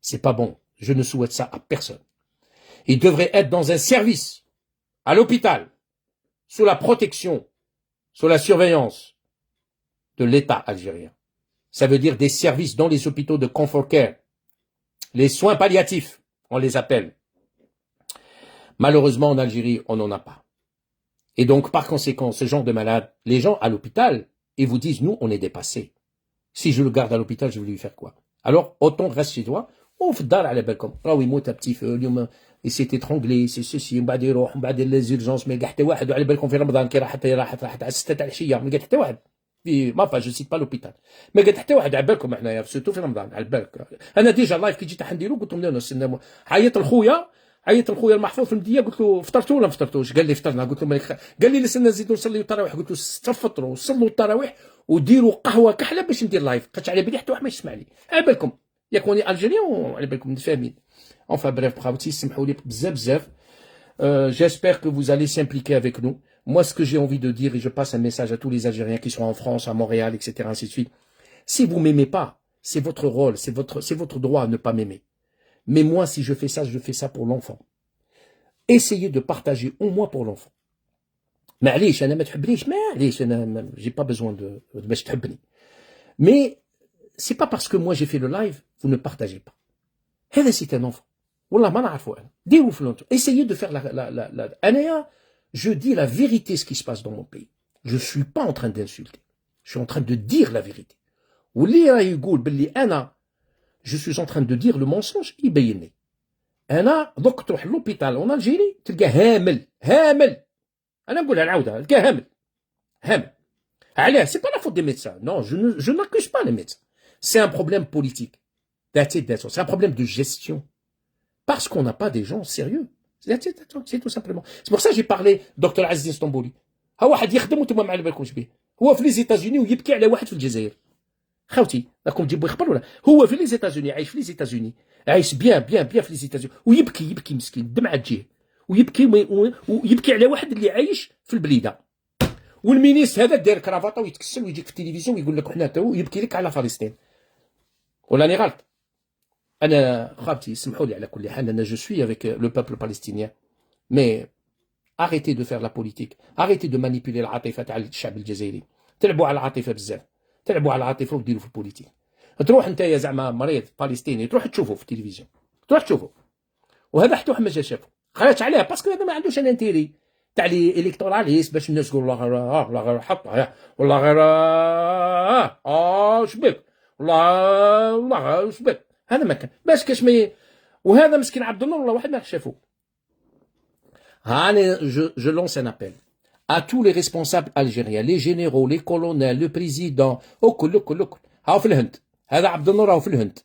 Speaker 1: C'est pas bon. Je ne souhaite ça à personne. Ils devraient être dans un service, à l'hôpital, sous la protection, sous la surveillance de l'État algérien. Ça veut dire des services dans les hôpitaux de comfort care. Les soins palliatifs, on les appelle. Malheureusement, en Algérie, on n'en a pas. Et donc, par conséquent, ce genre de malade, les gens à l'hôpital, ils vous disent, nous, on est dépassés. Si je le garde à l'hôpital, je vais lui faire quoi? Alors, autant reste chez toi, on fait dar à la belcom. Ah oui, moi, ta petit feu, il s'est étranglé, c'est ceci, on va dire, les urgences, mais gâté واحد, على بالكم في رمضان كي راحت على 6 تاع العشيه ما قالت حتى واحد في ما جو سيت با لوبيتال ما قالت حتى واحد على بالكم حنايا سيرتو في رمضان على بالك انا ديجا لايف كي جيت حنديرو قلت لهم لا نستنى عيط لخويا المحفوظ في المديه قلت له فطرتوا ولا ما فطرتوش قال لي فطرنا قلت له مالك قال لي لسنا نزيدوا نصليو التراويح قلت له تفطروا وصلوا التراويح وديروا قهوه كحله باش ندير لايف بقيت على بالي حتى واحد ما يسمع لي على بالكم ياك وني الجيريان وعلى بالكم فاهمين اونفا بريف بقاوتي سمحوا لي بزاف J'espère que vous allez s'impliquer avec nous. Moi, ce que j'ai envie de dire, et je passe un message à tous les Algériens qui sont en France, à Montréal, etc., ainsi de suite. Si vous m'aimez pas, c'est votre rôle, c'est votre droit à ne pas m'aimer. Mais moi, si je fais ça pour l'enfant. Essayez de partager au moins pour l'enfant. معليش انا ما تحبنيش معليش انا j'ai pas besoin de باش تحبني. Mais c'est pas parce que moi j'ai fait le live, vous ne partagez pas. هذا c'est un enfant. والله ما نعرفه انا. ديروا في l'entour. Essayez de faire la انايا je dis la vérité ce qui se passe dans mon pays. Je suis pas en train d'insulter. Je suis en train de dire la vérité. واللي راه يقول باللي انا je suis en train de dire le mensonge يبين لي. انا دوك تروح لوبيتال اون الجيري تلقى هامل. انا نقولها العوده تلقى هامل. علاه سي با لا فوت دي ميدسان. Non, je n'accuse pas les médecins. C'est un problème politique. C'est un problème de gestion. Parce qu'on n'a pas des gens sérieux. C'est tout simplement. C'est pour ça que j'ai parlé دكتور عزيز اسطنبولي. ها واحد يخدم وانتم ما على بالكمش به. هو في لي زيتازوني ويبكي على واحد في الجزائر. خاوتي راكم تجيبوا خبر ولا هو في لي زيتازوني عايش في لي زيتازوني عايش بيان في لي زيتازوني ويبكي مسكين الدمعه تجيه ويبكي على واحد اللي عايش في البليده والمينيس هذا داير كرافاطه ويتكسل ويجيك في التلفزيون ويقول لك حنا تو يبكي لك على فلسطين ولا راني غلط. انا خاوتي اسمحوا لي على كل حال انا جو سوي افيك لو بوبل بالستينيان مي arrêtez de faire la politique, arrêtez de manipuler العاطفه تاع الشعب الجزائري. تلعبوا على العاطفه بزاف، تلعبوا على العاطفه وديروا في البوليتيك. تروح انت يا زعما مريض فلسطيني تروح تشوفه في التلفزيون، تروح تشوفه وهذا حتى واحد ما جا شافه. خرجت عليه باسكو هذا ما عندوش ان انتيري تاع لي الكتوراليست باش الناس تقول والله غير حط والله غير شبيك والله شبيك. هذا ما كان باش كاش ما وهذا مسكين عبد النور والله واحد ما شافوه. Je lance un appel à tous les responsables algériens, les généraux, les colonels, le président. كل هاو في الهند. هذا عبد النور راهو في الهند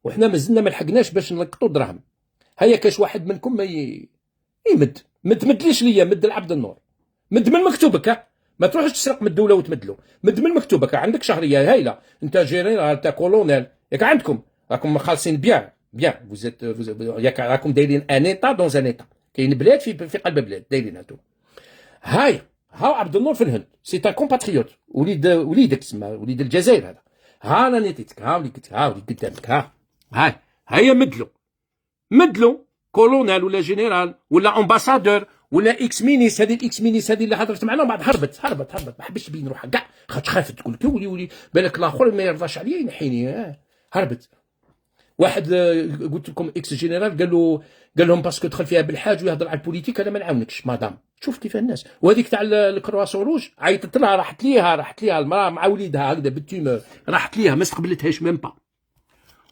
Speaker 1: وحنا مازلنا ما لحقناش باش نلقطوا دراهم. هيا كاش واحد منكم ما يمد ما تمدليش ليا، مد لعبد النور، مد من مكتوبك. ما تروحش تسرق من الدوله وتمدلو، مد من مكتوبك. عندك شهريه هايله، انت جينيرال، انت كولونيل، ياك عندكم راكم خالصين بيان ياك راكم دايرين ان ايتا دون ان ايتا. كاين بلاد في قلب بلاد دايرين هادو. هاو عبد النور في الهند سي ان كومباتريوت، وليدك تسمى وليد الجزائر هذا. ها انا نيتك، ها وليدك، ها وليد قدامك، هيا مدلو كولونيل ولا جينيرال ولا امباسادور ولا اكس مينيس. هذه الاكس مينيس هذه اللي حضرت معنا وبعد هربت ما حبش تبين روحها كاع، خاطر خافت تقول لك ولي بالك الاخر ما يرضاش عليا ينحيني. هربت. واحد قلت لكم اكس جينيرال قال لهم باسكو دخل فيها بالحاج ويهضر على البوليتيك انا ما نعاونكش مدام. شوف كيف الناس. وهذيك تاع الكرواسون روج عيطت لها، راحت ليها المراه مع وليدها هكذا بالتيم، راحت ليها ما استقبلتهاش ميم با.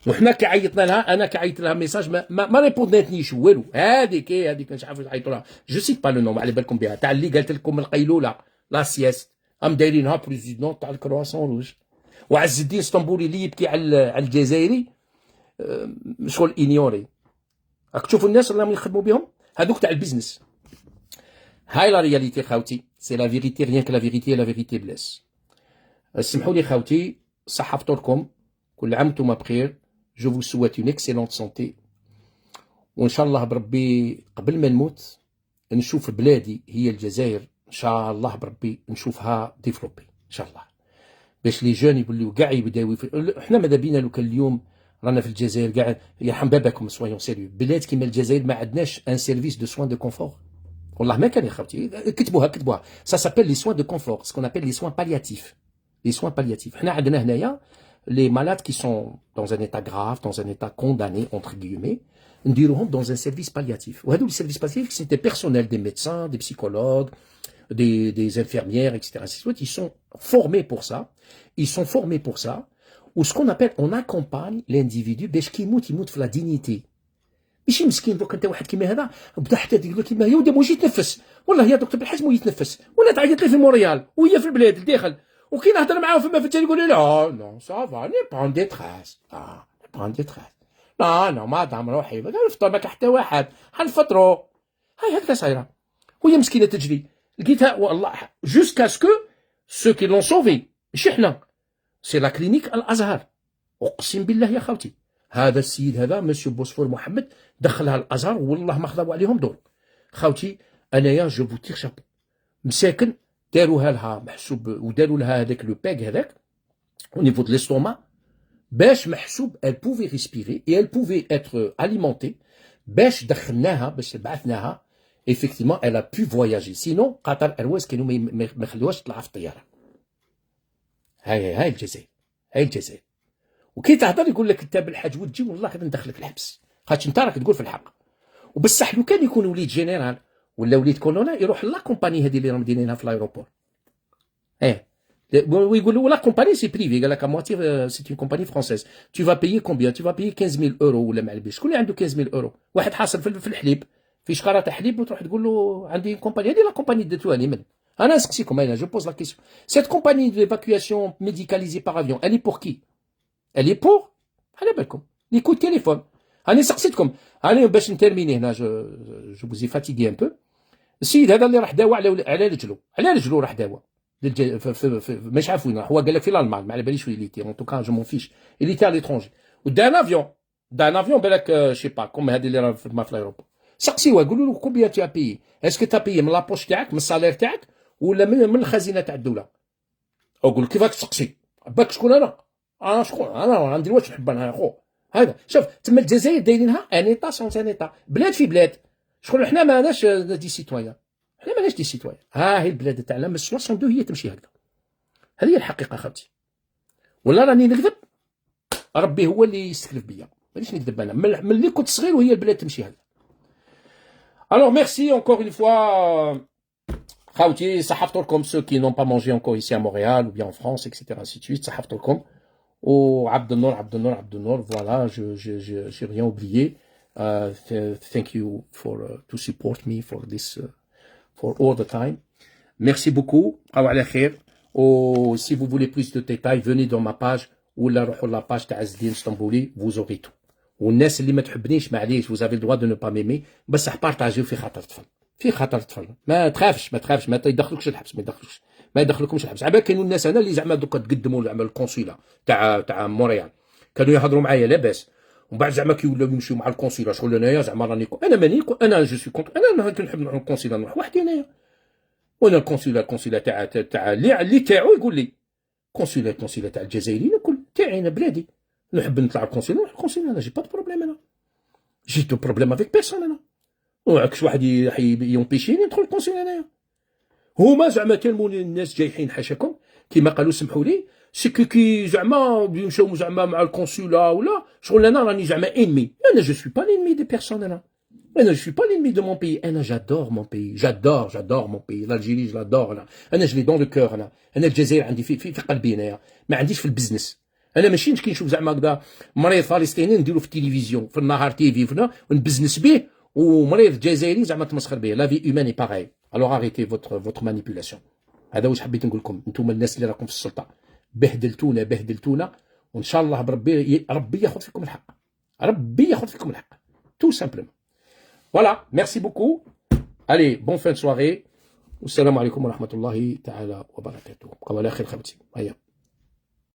Speaker 1: وحنا كي عيطنا لها، انا كي عيطت لها ميساج ما ريبونديتنيش والو. هذيك مش عارف عيطوا لها جو سيت با لو نوم على بالكم بها، تاع اللي قالت لكم القيلوله لا سياست دايرينها بريزيدون تاع الكرواسون روج. وعز الدين اسطنبولي اللي يبكي على الجزائري شغل انيوري. راك تشوفوا الناس اللي يخدموا بهم هذوك تاع البيزنس. هاي لا رياليتي خاوتي، سي لا فيريتي، ريان كو لا فيريتي، لا فيريتي بلاس. اسمحوا لي خاوتي، صحة فطوركم، كل عام وانتم بخير. جو فو سويت اون اكسيلونت سونتي، وان شاء الله بربي قبل ما نموت نشوف بلادي هي الجزائر ان شاء الله بربي نشوفها ديفلوبي ان شاء الله، باش لي جون يوليو كاع يبداو. احنا ماذا بينا لو كان اليوم رانا في الجزائر كاع يرحم باباكم سويون سيريو. بلاد كيما الجزائر ما عندناش ان سيرفيس دو سوان دو كونفور، والله ما كان يا خوتي. كتبوها سا سابيل لي سوان دو كونفور، سكون ابيل لي سوان بالياتيف. لي سوان بالياتيف حنا عندنا هنايا les malades qui sont dans un état grave, dans un état condamné entre guillemets, نديروهم dans un service palliatif. وهذو les services palliatifs c'est des personnels, des médecins, des psychologues, des infirmières, etc. Ils sont formés pour ça. Ou ce qu'on appelle, on accompagne l'individu باش كي يموت في la dignité. ماشي مسكين دوك انت واحد كيما هذا بدا حتى يقول لك كيما هي ودا موجي يتنفس، والله يا دكتور بالحاج مو يتنفس، ولا تعيط لي في مونريال وهي في البلاد الداخل، وكي نهضر معاهم فما في التليفون يقول لي لا سافا ني برون دي تراس، لا مادام روحي ما نفطر ما حتى واحد حنفطروا. هاي هكذا صايره، وهي مسكينه تجري. لقيتها والله جوسكا سكو سو كي لون سوفي ماشي حنا، سي لا كلينيك الازهر. اقسم بالله يا خوتي هذا السيد هذا مسيو بوسفور محمد دخلها الازهر والله ما خذاو عليهم دور. خاوتي انايا جو بو تيغ شابو مساكن داروها لها محسوب وداروا لها هذاك لو باك هذاك au niveau de l'estomac باش محسوب elle pouvait respirer et elle pouvait être alimentée باش دخلناها باش بعثناها effectivement elle a pu voyager sinon قطر ايرويز كانوا ما يخلوهاش تطلع في الطياره هاي الجزائر هاي الجزائر وكي تهضر يقول لك انت بالحاج وتجي والله غير ندخلك الحبس خاطر انت راك تقول في الحق وبصح لو كان يكون وليد جينيرال ولا وليد كولونيل يروح لا كومباني هذه اللي راهم دايرينها في الايروبور ويقولوا لا كومباني سي بريفي قال لك مواتي سي اون كومباني فرونسيز تو فا بايي كومبيان تو فا بايي 15000 اورو ولا ما على شكون اللي عنده 15000 اورو واحد حاصل في الحليب في شقره تاع حليب وتروح تقول له عندي كومباني هذه لا كومباني درتوها لي من انا نسقسيكم انا جو بوز لا كيسيون سيت كومباني ديفاكياسيون ميديكاليزي باغ افيون الي بور كي الي بور على بالكم لي كو تيليفون راني سقسيتكم راني باش نترميني هنا جو بوزي فاتيغي ان بو السيد هذا اللي راح داوى على رجلو راح داوى مش عارف وين راح هو قال لك في الالمان ما على باليش وين ليتي ان توكا جو مون فيش اللي تاع ليترونجي ودا ان افيون بالك شي با كوم هذه اللي راه في الايروبور سقسيوها قولوا له كومبيان تي ابي اسكو تا بيي من لابوش تاعك من السالير تاعك ولا من الخزينه تاع الدوله اقول كيفاك تسقسي باك شكون انا شكون انا عندي واش نحب انا خو هذا شوف تما الجزائر دايرينها انيطا سون انيطا بلاد في بلاد شكون حنا ماناش دي سيتويان حنا ماناش دي سيتويان ها هي البلاد تاعنا من 62 هي تمشي هكذا هذه هي الحقيقه خالتي ولا راني نكذب ربي هو اللي يستكلف بيا مانيش نكذب انا ملي كنت صغير وهي البلاد تمشي هكذا alors merci encore une fois خاوتي صحفت لكم ceux qui n'ont pas mangé encore ici à Montréal ou bien en France etc ainsi de suite صحفت لكم وعبد النور voilà j'ai rien oublié thank you for to support me for this for all the time merci beaucoup او على خير و si vous voulez plus de détails venez dans ma page ولا روحوا لا باج تاع عز الدين اسطنبولي vous aurez tout والناس اللي ما تحبنيش معليش vous avez le droit de ne pas m'aimer بصح بارطاجيو في خاطر الطفل في خاطر الطفل ما تخافش ما يدخلكش الحبس ما يدخلكمش الحبس عبا كانوا الناس هنا اللي زعما دوكا تقدموا زعما الكونسولا تاع مونريال كانوا يهضروا معايا لاباس ومن بعد زعما كي ولاو يمشيو مع الكونسولا شغل انايا زعما راني انا ماني انا جو سوي كونت انا كنحب نروح الكونسولا نروح وحدي انايا وانا الكونسولا تاع اللي تاعو يقول لي كونسولا تاع الجزائريين الكل تاعي انا بلادي نحب نطلع الكونسولا نروح الكونسولا انا جي با دو بروبليم انا جي دو بروبليم افيك بيرسون انا وعكس واحد يمبيشيني ندخل الكونسولا انايا هما زعما كانوا الناس جايحين حاشاكم كيما قالوا سمحوا لي سكو كي زعما يمشيو زعما مع الكونسولا ولا شغل انا راني زعما انمي انا جو سوي با لينمي دي بيرسون انا جو سوي با لينمي دو مون بي انا جادور مون بي جادور مون بي الجيري جادور انا جو لي دون لو كور انا الجزائر عندي في قلبي انايا ما عنديش في البزنس انا ماشي كي نشوف زعما هكذا مريض فلسطيني نديرو في التلفزيون في النهار تيفي ونبزنس به ومريض جزائري زعما تمسخر به لا في هيومان اي باغي الوغ اريتي فوتر مانيبيولاسيون هذا واش حبيت نقول لكم انتم الناس اللي راكم في السلطه بهدلتونا وان شاء الله ربي ياخذ فيكم الحق تو سامبلومون فوالا ميرسي بوكو الي بون فان سواري والسلام عليكم ورحمه الله تعالى وبركاته بقاو على خير خبتي هيا